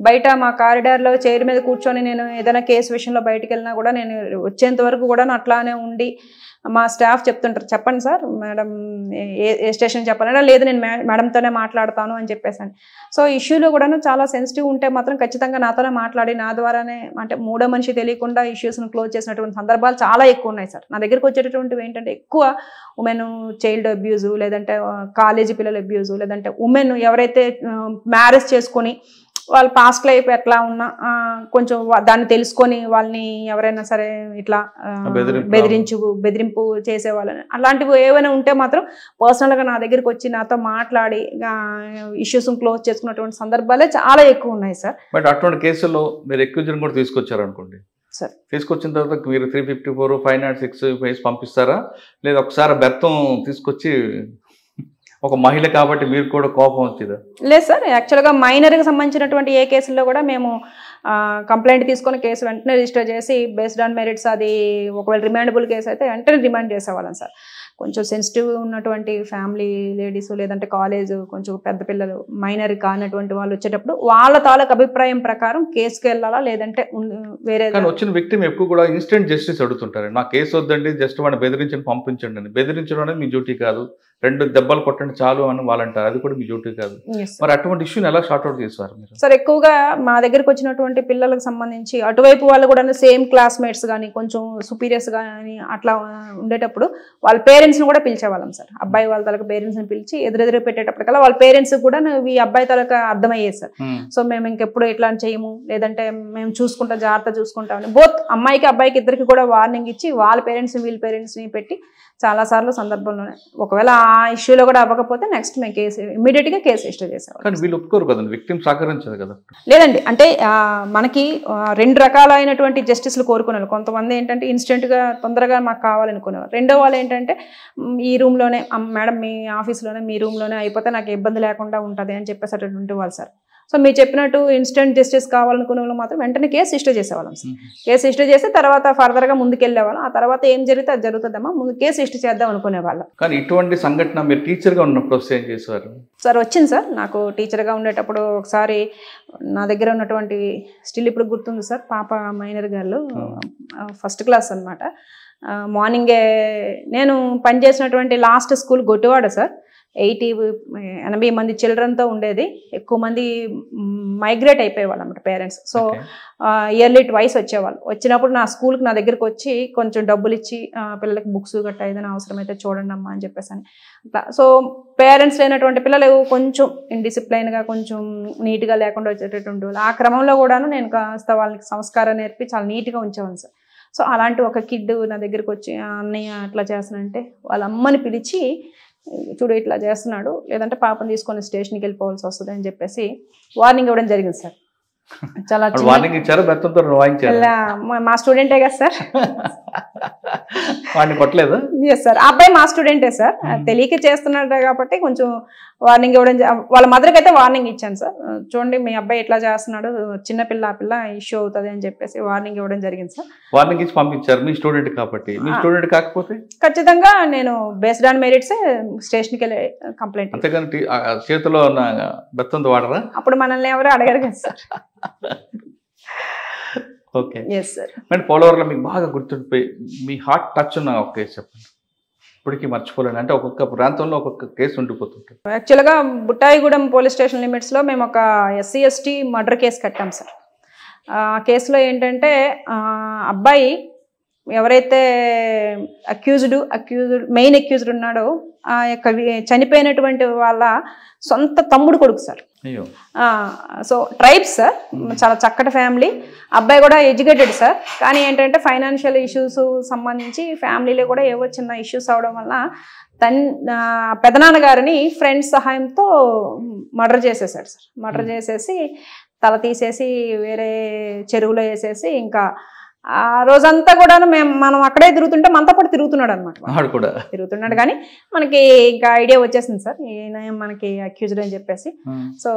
బయట మా కారిడార్లో చైర్ మీద కూర్చొని నేను ఏదైనా కేసు విషయంలో బయటకు వెళ్ళినా కూడా నేను వచ్చేంత వరకు కూడా అట్లానే ఉండి మా స్టాఫ్ చెప్తుంటారు, చెప్పండి సార్ మేడం ఏ స్టేషన్ చెప్పాలన్నా, లేదు నేను మేడంతోనే మాట్లాడతాను అని చెప్పేసాను. సో ఇష్యూలో కూడాను చాలా సెన్సిటివ్ ఉంటే మాత్రం ఖచ్చితంగా నాతోనే మాట్లాడి నా ద్వారానే, అంటే మూడో మనిషి తెలియకుండా ఇష్యూస్ను క్లోజ్ చేసినటువంటి సందర్భాలు చాలా ఎక్కువ ఉన్నాయి సార్. నా దగ్గరకు వచ్చేటటువంటివి ఏంటంటే ఎక్కువ ఉమెన్ చైల్డ్ అబ్యూజు, లేదంటే కాలేజీ పిల్లల అబ్యూజు, లేదంటే ఉమెన్ ఎవరైతే మ్యారేజ్ చేసుకొని వాళ్ళ పాస్ట్ లైఫ్ ఎట్లా ఉన్నా కొంచెం దాన్ని తెలుసుకొని వాళ్ళని ఎవరైనా సరే ఇట్లా బెదిరింపు చేసేవాళ్ళని అలాంటివి ఏమైనా ఉంటే మాత్రం పర్సనల్గా నా దగ్గరికి వచ్చి నాతో మాట్లాడి ఇష్యూస్ క్లోజ్ చేసుకున్నటువంటి సందర్భాలే చాలా ఎక్కువ ఉన్నాయి సార్. బట్ అటువంటి కేసుల్లో మీరు అక్యూజ్ని కూడా తీసుకొచ్చారు అనుకోండి సార్, తీసుకొచ్చిన తర్వాత మీరు 354, 506 వేసి పంపిస్తారా, లేదా ఒకసారి బెత్తం తీసుకొచ్చి ఒక మహిళ కాబట్టి మీరు కూడా కోపం వచ్చిందా? లేదు సార్, యాక్చువల్గా మైనర్కి సంబంధించినటువంటి ఏ కేసుల్లో కూడా మేము కంప్లైంట్ తీసుకొని కేసు వెంటనే రిజిస్టర్ చేసి బేస్డ్ ఆన్ మెరిట్స్ అది ఒకవేళ రిమాండబుల్ కేసు అయితే వెంటనే రిమాండ్ చేసేవాళ్ళం సార్. కొంచెం సెన్సిటివ్ ఉన్నటువంటి ఫ్యామిలీ లేడీస్ లేదంటే కాలేజ్ కొంచెం పెద్ద పిల్లలు మైనర్ కానటువంటి వాళ్ళు వచ్చేటప్పుడు వాళ్ళ తాలూకు అభిప్రాయం ప్రకారం కేసుకి వెళ్ళాలా లేదంటే వేరే. కానీ వచ్చిన వ్యక్తి ఎక్కువ కూడా ఇన్స్టెంట్ జస్టిస్ అడుగుతుంటారు. నా కేసు వద్దండి, జస్ట్ వాడిని బెదిరించండి పంపించండి అని. బెదిరించడం అనేది మీ డ్యూటీ కాదు, 2 దెబ్బలు కొట్టండి చాలు అని వాళ్ళు అంటారు, అది కూడా మీ డ్యూటీ కాదు. మరి అటువంటి ఇష్యూని ఎలా షార్ట్అవుట్ చేస్తారు మీరు? సార్, ఎక్కువగా మా దగ్గరకు వచ్చినటువంటి పిల్లలకు సంబంధించి అటువైపు వాళ్ళు కూడా సేమ్ క్లాస్మేట్స్ కానీ కొంచెం సుపీరియర్స్ కానీ అట్లా ఉండేటప్పుడు వాళ్ళ పేరెంట్స్ని కూడా పిలిచేవాళ్ళం సార్. అబ్బాయి వాళ్ళ తలక పేరెంట్స్ని పిలిచి ఎదురెదురు పెట్టేటప్పటికల్లా వాళ్ళ పేరెంట్స్ కూడా ఈ అబ్బాయి తలక అర్థమయ్యేది సార్. సో మేము ఇంకెప్పుడు ఇట్లా చేయము, లేదంటే మేము చూసుకుంటాం, జాగ్రత్త చూసుకుంటామని బోత్ అమ్మాయికి అబ్బాయికి ఇద్దరికి కూడా వార్నింగ్ ఇచ్చి వాళ్ళ పేరెంట్స్ వీళ్ళ పేరెంట్స్ని పెట్టి చాలాసార్లు సందర్భంలోనే ఒకవేళ ఆ ఇష్యూలో కూడా అవ్వకపోతే నెక్స్ట్ మేము కేసు ఇమీడియట్గా కేసు రిజిస్టర్ చేసేవాళ్ళం. కానీ వీళ్ళు ఒప్పుకోరు కదండి, విక్టిమ్ సహకరించదు కదా. లేదండి, అంటే మనకి 2 రకాలైనటువంటి జస్టిస్లు కోరుకున్నారు. కొంతమంది ఏంటంటే ఇన్స్టెంట్గా తొందరగా మాకు కావాలనుకునేవారు. రెండో వాళ్ళు ఏంటంటే ఈ రూమ్లోనే మేడం మీ ఆఫీస్లోనే మీ రూమ్లోనే అయిపోతే నాకు ఇబ్బంది లేకుండా ఉంటుంది అని చెప్పేసి అటువంటి వాళ్ళు సార్. సో మీరు చెప్పినట్టు ఇన్స్టెంట్ జస్టిస్ కావాలనుకునే వాళ్ళు మాత్రం వెంటనే కేసు రిజిస్టర్ చేసేవాళ్ళం సార్. కేసు రిజిస్టర్ చేసి తర్వాత ఫర్దర్గా ముందుకెళ్ళేవాళ్ళం. ఆ తర్వాత ఏం జరిగితే అది జరుగుతుందమ్మా, ముందు కేసు రిజిస్టర్ చేద్దాం అనుకునేవాళ్ళం. కానీ ఇటువంటి సంఘటన మీరు టీచర్గా ఉన్నప్పుడు వస్తే ఏం చేసేవారు? సార్ వచ్చింది సార్, నాకు టీచర్గా ఉండేటప్పుడు ఒకసారి నా దగ్గర ఉన్నటువంటి స్టిల్ ఇప్పుడు గుర్తుంది సార్, పాప మైనర్ గర్ల్, ఫస్ట్ క్లాస్ అనమాట. మార్నింగే నేను పనిచేసినటువంటి లాస్ట్ స్కూల్ గొట్టివాడ సార్. 80 మంది చిల్డ్రన్తో ఉండేది. ఎక్కువ మంది మైగ్రేట్ అయిపోయేవాళ్ళు అన్నమాట పేరెంట్స్. సో ఇయర్లీ ట్వైస్ వచ్చేవాళ్ళు. వచ్చినప్పుడు నా స్కూల్కి నా దగ్గరికి వచ్చి కొంచెం డబ్బులు ఇచ్చి పిల్లలకి బుక్స్ గట్టా ఏదైనా అవసరమైతే చూడండి అమ్మా అని చెప్పేసి అని అట్లా. సో పేరెంట్స్ లేనటువంటి పిల్లలు కొంచెం ఇండిసిప్లైన్గా కొంచెం నీట్గా లేకుండా వచ్చేటటువంటి వాళ్ళు. ఆ క్రమంలో కూడాను నేను కాస్త వాళ్ళకి సంస్కారం నేర్పి చాలా నీట్గా ఉంచేవాను సార్. సో అలాంటి ఒక కిడ్ నా దగ్గరికి వచ్చి అన్నయ్య అట్లా చేస్తానంటే వాళ్ళ అమ్మని పిలిచి చూడు ఇట్లా చేస్తున్నాడు, లేదంటే పాపను తీసుకొని స్టేషన్కి వెళ్ళిపోవాల్సి వస్తుంది అని చెప్పేసి వార్నింగ్ ఇవ్వడం జరిగింది సార్. చాలా వార్నింగ్ ఇచ్చారు, బెత్తంతో మా స్టూడెంటే కదా సార్. వాడిని కొట్టలేదు? ఎస్ సార్, అబ్బాయి మా స్టూడెంటే సార్. తెలియక చేస్తున్నాడు కాబట్టి కొంచెం వార్నింగ్ ఇవ్వడం, వాళ్ళ మదర్కి అయితే వార్నింగ్ ఇచ్చాను సార్. చూడండి మీ అబ్బాయి ఎట్లా చేస్తున్నాడు, చిన్నపిల్ల ఆ పిల్ల ఇష్యూ అవుతుంది అని చెప్పేసి వార్నింగ్ ఇవ్వడం జరిగింది సార్. వార్నింగ్ ఇచ్చి పంపించారు మీ స్టూడెంట్ కాబట్టి. మీ స్టూడెంట్ కాకపోతే ఖచ్చితంగా నేను బేస్డ్ ఆన్ మెరిట్స్ స్టేషన్కి వెళ్ళి కంప్లైంట్. అంతేగాని చేతిలో ఉన్న బెత్తంతో వాడరా? అప్పుడు మనల్ని ఎవరు అడగరు కదా సార్. Okay, yes sir. మరి పోలవరంలో మీకు బాగా గుర్తుండిపోయి మీ హార్ట్ టచ్ ఉన్న ఒక కేసు చెప్పండి, ఇప్పటికీ మర్చిపోలేను. అంటే ఒక్కొక్క ప్రాంతంలో ఒక్కొక్క కేసు ఉండిపోతుంటారు. యాక్చువల్గా బుట్టాయిగూడెం పోలీస్ స్టేషన్ లిమిట్స్లో మేము ఒక SC/ST మర్డర్ కేసు కట్టాం సార్. ఆ కేసులో ఏంటంటే అబ్బాయి ఎవరైతే మెయిన్ అక్యూజ్డ్ ఉన్నాడో ఆ యొక్క చనిపోయినటువంటి వాళ్ళ సొంత తమ్ముడు కొడుకు సార్. సో ట్రైబ్స్ సార్, చాలా చక్కటి ఫ్యామిలీ. అబ్బాయి కూడా ఎడ్యుకేటెడ్ సార్. కానీ ఏంటంటే ఫైనాన్షియల్ ఇష్యూస్ సంబంధించి ఫ్యామిలీలో కూడా ఏవో చిన్న ఇష్యూస్ అవడం వల్ల పెదనాన్నగారిని ఫ్రెండ్స్ సహాయంతో మర్డర్ చేసేసాడు సార్. మర్డర్ చేసేసి తల తీసేసి వేరే చెరువులో వేసేసి ఇంకా ఆ రోజంతా కూడా మనం అక్కడే తిరుగుతుంటే మనతో పాటు తిరుగుతున్నాడు అనమాట. తిరుగుతున్నాడు కానీ మనకి ఇంకా ఐడియా వచ్చేసింది సార్ ఈయన మనకి అక్యూజ్డ్ అని చెప్పేసి. సో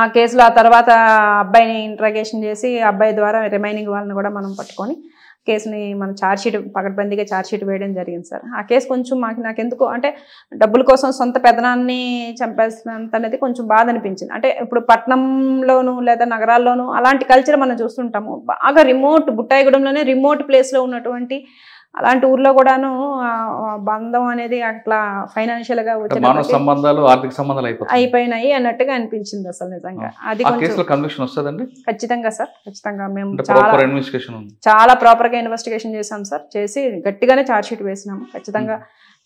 ఆ కేసులో ఆ తర్వాత అబ్బాయిని ఇంట్రాగేషన్ చేసి అబ్బాయి ద్వారా రిమైనింగ్ వాళ్ళని కూడా మనం పట్టుకొని కేసుని మనం ఛార్జ్షీట్ పకడ్బందీగా ఛార్జ్షీట్ వేయడం జరిగింది సార్. ఆ కేసు కొంచెం నాకు ఎందుకు అంటే డబ్బుల కోసం సొంత పెదనాన్ని చంపేసినంత అనేది కొంచెం బాధ అనిపించింది. అంటే ఇప్పుడు పట్టణంలోను లేదా నగరాల్లోనూ అలాంటి కల్చర్ మనం చూస్తుంటాము. బాగా రిమోట్ బుట్టాయిగూడెంలోనే రిమోట్ ప్లేస్లో ఉన్నటువంటి అలాంటి ఊర్లో కూడాను బంధం అనేది అట్లా ఫైనాన్షియల్గా మానవ సంబంధాలు ఆర్థిక సంబంధాలు అయిపోయినాయి అన్నట్టుగా అనిపించింది అసలు నిజంగా. అది ఖచ్చితంగా సార్, ఖచ్చితంగా మేము చాలా ప్రాపర్గా ఇన్వెస్టిగేషన్ చేసాం సార్. చేసి గట్టిగానే ఛార్జ్షీట్ వేసినాము. ఖచ్చితంగా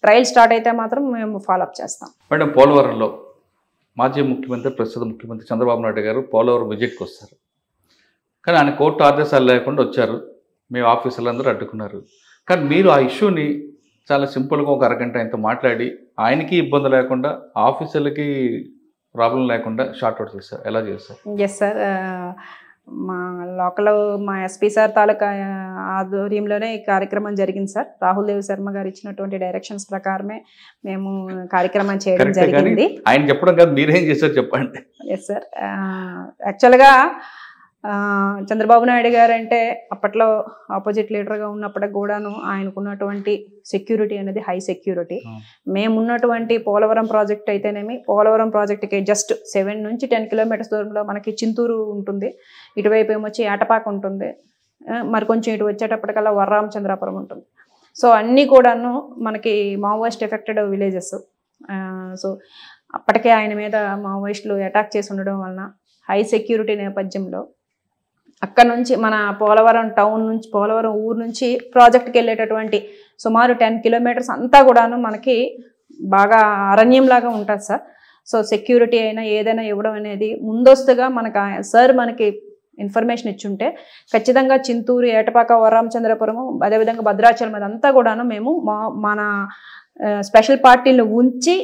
ట్రయల్ స్టార్ట్ అయితే మాత్రం మేము ఫాలోఅప్ చేస్తాం. మేడం, పోలవరంలో మాజీ ముఖ్యమంత్రి ప్రస్తుత ముఖ్యమంత్రి చంద్రబాబు నాయుడు గారు పోలవరం విజిట్కి వస్తారు. కానీ ఆయన కోర్టు ఆదేశాలు లేకుండా వచ్చారు. మేము ఆఫీసర్లందరూ అడ్డుకున్నారు. కానీ మీరు ఆ ఇష్యూని చాలా సింపుల్గా ఒక అరగంట ఆయనతో మాట్లాడి ఆయనకి ఇబ్బంది లేకుండా ఆఫీసర్లకి ప్రాబ్లం లేకుండా షార్ట్అవుట్ చేస్తారు. ఎలా చేస్తారు? ఎస్ సార్, మా లోకల్ మా ఎస్పీ సార్ తాలూకా ఆధ్వర్యంలోనే ఈ కార్యక్రమం జరిగింది సార్. రాహుల్ దేవ్ శర్మ గారు ఇచ్చినటువంటి డైరెక్షన్స్ ప్రకారమే మేము కార్యక్రమం చేయడం జరిగింది. ఆయన చెప్పడం కాదు, మీరేం చేశారు చెప్పండి. ఎస్ సార్, యాక్చువల్గా చంద్రబాబు నాయుడు గారు అంటే అప్పట్లో ఆపోజిట్ లీడర్గా ఉన్నప్పటికి కూడాను ఆయనకున్నటువంటి సెక్యూరిటీ అనేది హై సెక్యూరిటీ. మేమున్నటువంటి పోలవరం ప్రాజెక్ట్ అయితేనేమి, పోలవరం ప్రాజెక్ట్కి జస్ట్ 7 నుంచి 10 కిలోమీటర్స్ దూరంలో మనకి చింతూరు ఉంటుంది, ఇటువైపు ఏమొచ్చి ఏటపాక ఉంటుంది, మరి కొంచెం ఇటు వచ్చేటప్పటికల్లా వరరామచంద్రాపురం ఉంటుంది. సో అన్నీ కూడాను మనకి మావోయిస్ట్ ఎఫెక్టెడ్ విలేజెస్. సో అప్పటికే ఆయన మీద మావోయిస్టులు అటాక్ చేసి ఉండడం వలన హై సెక్యూరిటీ నేపథ్యంలో అక్కడ నుంచి మన పోలవరం టౌన్ నుంచి, పోలవరం ఊరు నుంచి ప్రాజెక్ట్కి వెళ్ళేటటువంటి సుమారు 10 కిలోమీటర్స్ అంతా కూడాను మనకి బాగా అరణ్యంలాగా ఉంటుంది సార్. సో సెక్యూరిటీ అయినా ఏదైనా ఇవ్వడం అనేది ముందస్తుగా మనకు సార్ మనకి ఇన్ఫర్మేషన్ ఇచ్చుంటే ఖచ్చితంగా చింతూరు, ఏటపాక, వరరామచంద్రపురము, అదేవిధంగా భద్రాచలం అదంతా కూడాను మేము మన స్పెషల్ పార్టీలు ఉంచి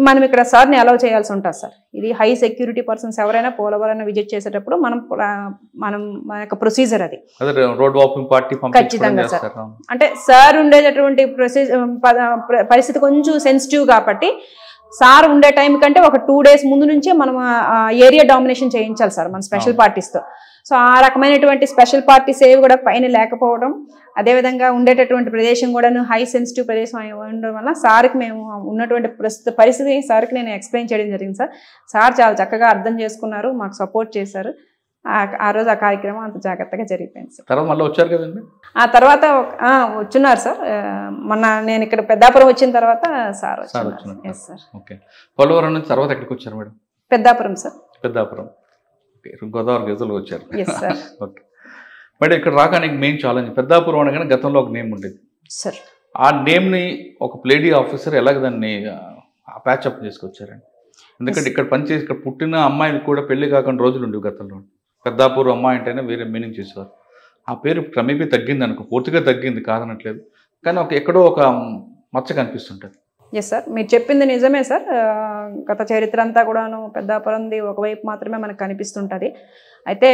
మనం ఇక్కడ సార్ని అలౌ చేయాల్సి ఉంటుంది సార్. ఇది హై సెక్యూరిటీ పర్సన్స్ ఎవరైనా పోలవరాన్ని విజిట్ చేసేటప్పుడు మనం మన యొక్క ప్రొసీజర్ అది ఖచ్చితంగా సార్. అంటే సార్ ఉండేటటువంటి పరిస్థితి కొంచెం సెన్సిటివ్ కాబట్టి సార్ ఉండే టైం కంటే ఒక 2 days ముందు నుంచే మనం ఏరియా డామినేషన్ చేయించాలి సార్ మన స్పెషల్ పార్టీస్తో. సో ఆ రకమైనటువంటి స్పెషల్ పార్టీస్ ఏవి కూడా పైన లేకపోవడం, అదేవిధంగా ఉండేటటువంటి ప్రదేశం కూడా హై సెన్సిటివ్ ప్రదేశం ఉండడం వల్ల సార్కి మేము ఉన్నటువంటి ప్రస్తుత పరిస్థితి సార్కి నేను ఎక్స్ప్లెయిన్ చేయడం జరిగింది సార్. సార్ చాలా చక్కగా అర్థం చేసుకున్నారు, మాకు సపోర్ట్ చేశారు. ఆ రోజు ఆ కార్యక్రమం అంత జాగ్రత్తగా జరిగిపోయింది సార్. తర్వాత మళ్ళీ వచ్చారు కదండి? ఆ తర్వాత వచ్చున్నారు సార్. మొన్న నేను ఇక్కడ పెద్దాపురం వచ్చిన తర్వాత సార్ వచ్చారు. Yes sir. ఓకే. పోలవరం నుంచి తర్వాత ఎక్కడికి వచ్చారు మేడం? పెద్దాపురం సార్. పెద్దాపురం, గోదావరి గజలు వచ్చారు. ఓకే మేడం, ఇక్కడ రాకానికి మెయిన్ ఛాలెంజ్ పెద్దాపురం అనగానే గతంలో ఒక నేమ్ ఉండేది సార్. ఆ నేమ్ని ఒక లేడీ ఆఫీసర్ ఎలాగ దాన్ని ప్యాచప్ చేసుకొచ్చారండి? ఎందుకంటే ఇక్కడ పనిచేసి ఇక్కడ పుట్టిన అమ్మాయిలు కూడా పెళ్లి కాకుండా రోజులు ఉండేవి గతంలో. పెద్దాపురం అమ్మాయి అంటేనే వేరే మీనింగ్ చేసేవారు. ఆ పేరు క్రమేపీ తగ్గింది అనుకో, పూర్తిగా తగ్గింది కాదనట్లేదు, కానీ ఎక్కడో ఒక మచ్చ కనిపిస్తుంటుంది. ఎస్ సార్, మీరు చెప్పింది నిజమే సార్. గత చరిత్ర అంతా కూడాను పెద్దాపురంది ఒకవైపు మాత్రమే మనకు కనిపిస్తుంటుంది. అయితే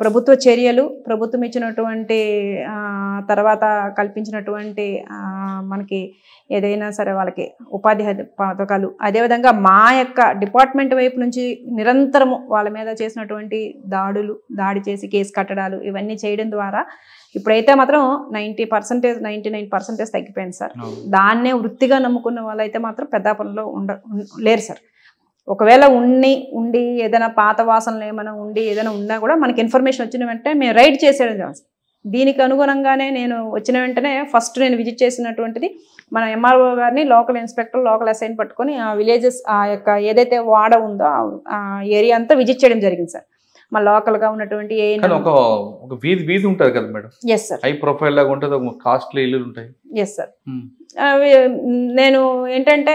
ప్రభుత్వ చర్యలు, ప్రభుత్వం ఇచ్చినటువంటి తర్వాత కల్పించినటువంటి మనకి ఏదైనా సరే వాళ్ళకి ఉపాధి పథకాలు, అదేవిధంగా మా యొక్క డిపార్ట్మెంట్ వైపు నుంచి నిరంతరము వాళ్ళ మీద చేసినటువంటి దాడి చేసి కేసు కట్టడాలు ఇవన్నీ చేయడం ద్వారా ఇప్పుడైతే మాత్రం 90%, 99% తగ్గిపోయింది సార్. దాన్నే వృత్తిగా నమ్ముకున్న వాళ్ళైతే మాత్రం పెద్దాపురంలో లేరు సార్. ఒకవేళ ఉండి ఏదైనా పాత వాసనలు ఏమైనా ఉండి ఏదైనా ఉన్నా కూడా మనకి ఇన్ఫర్మేషన్ వచ్చిన వెంటనే మేము రైడ్ చేసేయడం. దీనికి అనుగుణంగానే నేను వచ్చిన వెంటనే ఫస్ట్ నేను విజిట్ చేసినటువంటిది మన ఎంఆర్ఓ గారిని, లోకల్ ఇన్స్పెక్టర్, లోకల్ అసైన్ పట్టుకొని ఆ విలేజెస్ ఆ యొక్క ఏదైతే వాడ ఉందో ఆ ఏరియా అంతా విజిట్ చేయడం జరిగింది సార్. మా లోకల్గా ఉన్నటువంటి ఒక వీధి ఉంటుంది కదా madam? Yes sir. High profile లాగా ఉంటుంది, కాస్ట్లీ ఇల్లు ఉంటాయి. Yes sir. నేను ఏంటంటే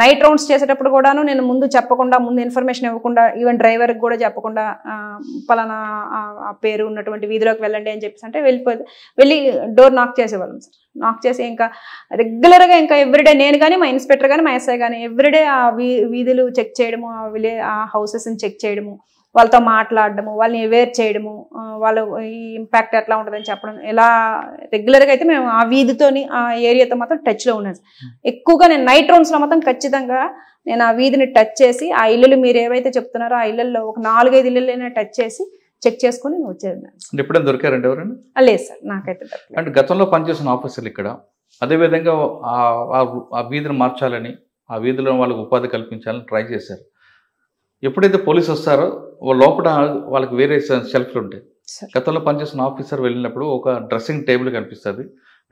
నైట్ రౌండ్స్ చేసేటప్పుడు కూడాను నేను ముందు చెప్పకుండా, ముందు ఇన్ఫర్మేషన్ ఇవ్వకుండా, ఈవెన్ డ్రైవర్కి కూడా చెప్పకుండా పలానా ఆ పేరు ఉన్నటువంటి వీధిలోకి వెళ్ళండి అని చెప్పేసి అంటే వెళ్ళి డోర్ నాక్ చేసేవాళ్ళం సార్. నాక్ చేసి ఇంకా రెగ్యులర్గా ఇంకా ఎవ్రీడే నేను కానీ, మా ఇన్స్పెక్టర్ కానీ, మా ఎస్ఐ కానీ ఎవ్రీడే ఆ వీధులు చెక్ చేయడము, ఆ హౌసెస్ని చెక్ చేయడము, వాళ్ళతో మాట్లాడడము, వాళ్ళని అవేర్ చేయడము, వాళ్ళు ఈ ఇంపాక్ట్ ఎట్లా ఉంటుందని చెప్పడం, ఇలా రెగ్యులర్గా అయితే మేము ఆ వీధితోని ఆ ఏరియాతో మాత్రం టచ్లో ఉన్నాను. ఎక్కువగా నేను నైట్ రౌండ్స్లో మాత్రం ఖచ్చితంగా నేను ఆ వీధిని టచ్ చేసి ఆ ఇల్లులు మీరు ఏవైతే చెప్తున్నారో ఆ ఇళ్ళల్లో ఒక 4-5 ఇళ్ళైనా టచ్ చేసి చెక్ చేసుకుని వచ్చేది. ఎప్పుడైనా దొరికారండి ఎవరైనా? లేదు సార్, నాకైతే అంటే గతంలో పనిచేసిన ఆఫీసర్లు ఇక్కడ అదేవిధంగా ఆ వీధిని మార్చాలని, ఆ వీధిలో వాళ్ళకి ఉపాధి కల్పించాలని ట్రై చేశారు. ఎప్పుడైతే పోలీసు వస్తారో లోపల వాళ్ళకి వేరే షెల్ఫ్లు ఉంటాయి. గతంలో పనిచేసిన ఆఫీసర్ వెళ్ళినప్పుడు ఒక డ్రెస్సింగ్ టేబుల్ కనిపిస్తుంది.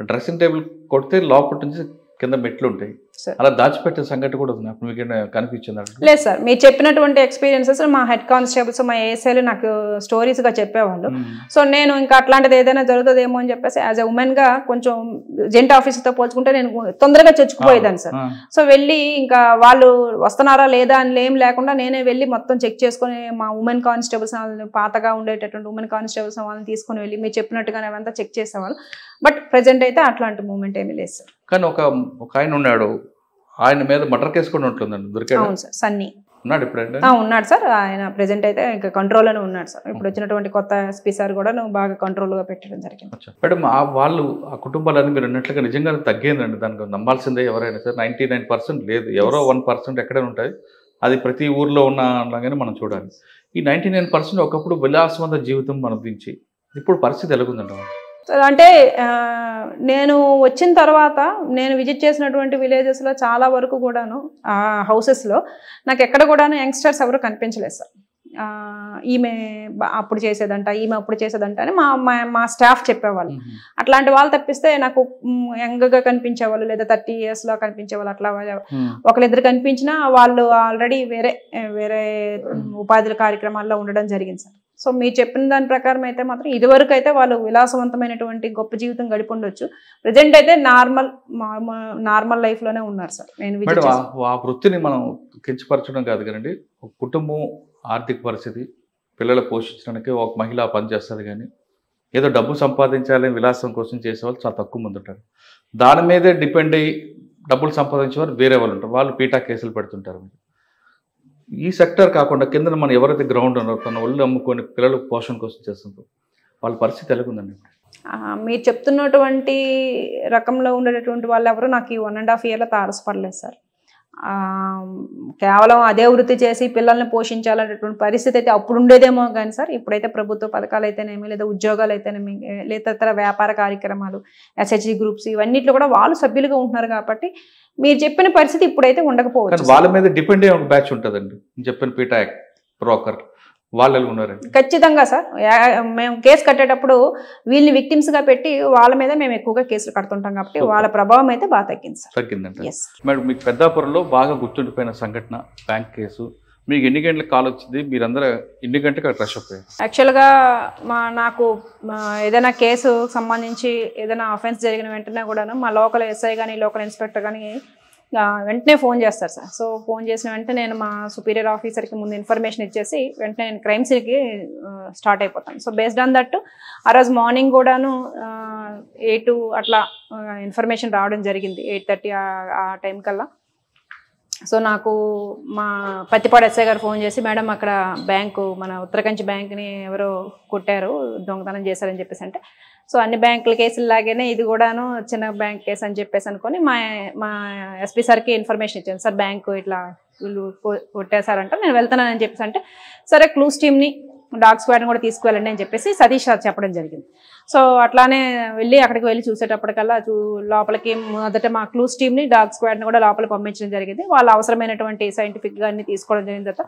డ్రెస్సింగ్ టేబుల్ కొడితే లోపల నుంచి కింద మెట్లు ఉంటాయి, సార్. అలా దాచిపెట్టే సంఘటన కూడా ఉంది. అప్పుడు మీకు కనిపించింది? లేదు సార్, మీరు చెప్పినటువంటి ఎక్స్పీరియన్సెస్ మా హెడ్ కానిస్టేబుల్స్, మా ఏఎస్ఐలు నాకు స్టోరీస్గా చెప్పేవాళ్ళు. సో నేను ఇంకా అట్లాంటిది ఏదైనా జరుగుతుందేమో అని చెప్పేసి యాజ్ ఎ ఉమెన్గా కొంచెం జెంట్ ఆఫీసర్తో పోల్చుకుంటే నేను తొందరగా చొచ్చుకుపోయేదాన్ని సార్. సో వెళ్ళి ఇంకా వాళ్ళు వస్తున్నారా లేదా అని ఏం లేకుండా నేనే వెళ్ళి మొత్తం చెక్ చేసుకొని మా ఉమెన్ కానిస్టేబుల్స్ వాళ్ళని, పాతగా ఉండేటటువంటి ఉమెన్ కానిస్టేబుల్స్ వాళ్ళని తీసుకొని వెళ్ళి మీరు చెప్పినట్టుగానే అవంతా చెక్ చేసేవాళ్ళు. బట్ ప్రజెంట్ అయితే అట్లాంటి మూమెంట్ ఏమీ లేదు సార్. కానీ ఒక ఆయన ఉన్నాడు, ఆయన మీద మర్డర్ కేసు కూడా ఉంటుందండి, దొరికాడు? అవును సార్, సన్నీ ఉన్నాడు ఇప్పుడు? ఉన్నాడు సార్. ఆయన ప్రెజెంట్ అయితే ఇంకా కంట్రోల్లోనే ఉన్నాడు సార్. ఇప్పుడు వచ్చినటువంటి కొత్త ఎస్పీ సార్ కూడా బాగా కంట్రోల్గా పెట్టడం జరిగింది. మేడం, వాళ్ళు ఆ కుటుంబాలన్నీ మీరు అన్నట్లుగా నిజంగా తగ్గిందండి, దానికి నమ్మాల్సిందే ఎవరైనా సార్. 99% లేదు, ఎవరో 1% ఎక్కడైనా ఉంటుంది. అది ప్రతి ఊర్లో ఉన్నలాగానే మనం చూడాలి. ఈ 99% ఒకప్పుడు విలాసవంత జీవితం మనం దించి ఇప్పుడు పరిస్థితి ఎలాగుందండి? అంటే నేను వచ్చిన తర్వాత నేను విజిట్ చేసినటువంటి విలేజెస్లో చాలా వరకు కూడాను ఆ హౌసెస్లో నాకు ఎక్కడ కూడాను యంగ్స్టర్స్ ఎవరు కనిపించలేదు సార్. ఈమె అప్పుడు చేసేదంట, ఈమె అప్పుడు చేసేదంట అని మా స్టాఫ్ చెప్పేవాళ్ళు. అట్లాంటి వాళ్ళు తప్పిస్తే నాకు యంగ్గా కనిపించేవాళ్ళు లేదా 30 yearsలో కనిపించేవాళ్ళు. అట్లా ఒకరిద్దరు కనిపించినా వాళ్ళు ఆల్రెడీ వేరే ఉపాధి కార్యక్రమాల్లో ఉండడం జరిగింది సార్. సో మీరు చెప్పిన దాని ప్రకారం అయితే మాత్రం ఇదివరకు అయితే వాళ్ళు విలాసవంతమైనటువంటి గొప్ప జీవితం గడిపి ఉండొచ్చు. ప్రజెంట్ అయితే నార్మల్ లైఫ్లోనే ఉన్నారు సార్. నేను ఆ వృత్తిని మనం కించపరచడం కాదు కదండి. ఒక కుటుంబం ఆర్థిక పరిస్థితి, పిల్లలు పోషించడానికి ఒక మహిళ పనిచేస్తుంది, కానీ ఏదో డబ్బు సంపాదించాలని విలాసం కోసం చేసేవాళ్ళు చాలా తక్కువ మంది ఉంటారు. దాని మీదే డిపెండ్ అయ్యి డబ్బులు సంపాదించేవారు వేరే వాళ్ళు ఉంటారు, వాళ్ళు పీటా కేసులు పెడుతుంటారు. ఈ సెక్టర్ కాకుండా కింద మనం ఎవరైతే గ్రౌండ్ ఉన్నారో తన ఒళ్ళు అమ్ముకొని పిల్లలు పోషణ కోసం చేస్తుంటారు, వాళ్ళ పరిస్థితి ఎలాగుందండి? మీరు చెప్తున్నటువంటి రకంలో ఉండేటటువంటి వాళ్ళు ఎవరు నాకు ఈ 1.5 yearలో తారసపడలేదు సార్. కేవలం అదే వృత్తి చేసి పిల్లల్ని పోషించాలనేటువంటి పరిస్థితి అయితే అప్పుడు ఉండేదేమో కానీ సార్, ఇప్పుడైతే ప్రభుత్వ పథకాలు అయితేనేమి, లేదా ఉద్యోగాలు అయితేనేమి, లేదా ఇతర వ్యాపార కార్యక్రమాలు, ఎస్హెచ్జి గ్రూప్స్, ఇవన్నిట్లో కూడా వాళ్ళు సభ్యులుగా ఉంటున్నారు కాబట్టి మీరు చెప్పిన పరిస్థితి ఇప్పుడైతే ఉండకపోవచ్చు. వాళ్ళ మీద డిపెండ్ అయ్యే ఒక బ్యాచ్ ఉంటుందండి, చెప్పిన పీటా బ్రోకర్ వాళ్ళు ఉన్నారండి. ఖచ్చితంగా సార్, మేము కేసు కట్టేటప్పుడు వీళ్ళని విక్టిమ్స్గా పెట్టి వాళ్ళ మీద మేము ఎక్కువగా కేసులు కడుతుంటాం కాబట్టి వాళ్ళ ప్రభావం అయితే బాగా తగ్గింది సార్. తగ్గిందండి. మేడం, మీకు పెద్దాపురంలో బాగా గుర్తుండిపోయిన సంఘటన, బ్యాంక్ కేసు, మీకు ఎన్ని గంటలకు కాల్ వచ్చింది, మీరందరూ ఎన్ని గంటలకు అక్కడ రష్ అయిపోయారు? యాక్చువల్గా నాకు ఏదైనా కేసు సంబంధించి ఏదైనా అఫెన్స్ జరిగిన వెంటనే కూడాను మా లోకల్ ఎస్ఐ కానీ లోకల్ ఇన్స్పెక్టర్ కానీ వెంటనే ఫోన్ చేస్తారు సార్. సో ఫోన్ చేసిన వెంటనే నేను మా సుపీరియర్ ఆఫీసర్కి ముందు ఇన్ఫర్మేషన్ ఇచ్చేసి వెంటనే నేను క్రైమ్ సీన్కి స్టార్ట్ అయిపోతాను. సో బేస్డ్ ఆన్ దట్ ఆ రోజు మార్నింగ్ కూడాను 8 అట్లా ఇన్ఫర్మేషన్ రావడం జరిగింది, 8:30 ఆ టైం కల్లా. సో నాకు మా పత్తిపాడు ఎస్ఐ గారు ఫోన్ చేసి, మేడం అక్కడ బ్యాంకు, మన ఉత్తరకంచి బ్యాంక్ని ఎవరో కొట్టారు, దొంగతనం చేశారని చెప్పేసి అంటే, సో అన్ని బ్యాంకుల కేసులు లాగానే ఇది కూడాను చిన్న బ్యాంక్ కేసు అని చెప్పేసి అనుకొని మా ఎస్పీ సార్కి ఇన్ఫర్మేషన్ ఇచ్చాను. సార్ బ్యాంకు ఇట్లా వీళ్ళు కొట్టేశారంట, నేను వెళ్తున్నానని చెప్పేసి అంటే, సరే క్లూస్ టీమ్ని, డాగ్ స్క్వాడ్ని కూడా తీసుకువెళ్ళండి అని చెప్పేసి సతీష్ సార్ చెప్పడం జరిగింది. సో అట్లానే అక్కడికి వెళ్ళి చూసేటప్పటికల్లా లోపలికి మొదట మా క్లూస్ టీమ్ని, డాగ్ స్క్వాడ్ని కూడా లోపలికి పంపించడం జరిగింది. వాళ్ళు అవసరమైనటువంటి సైంటిఫిక్గా అన్ని తీసుకోవడం జరిగిన తర్వాత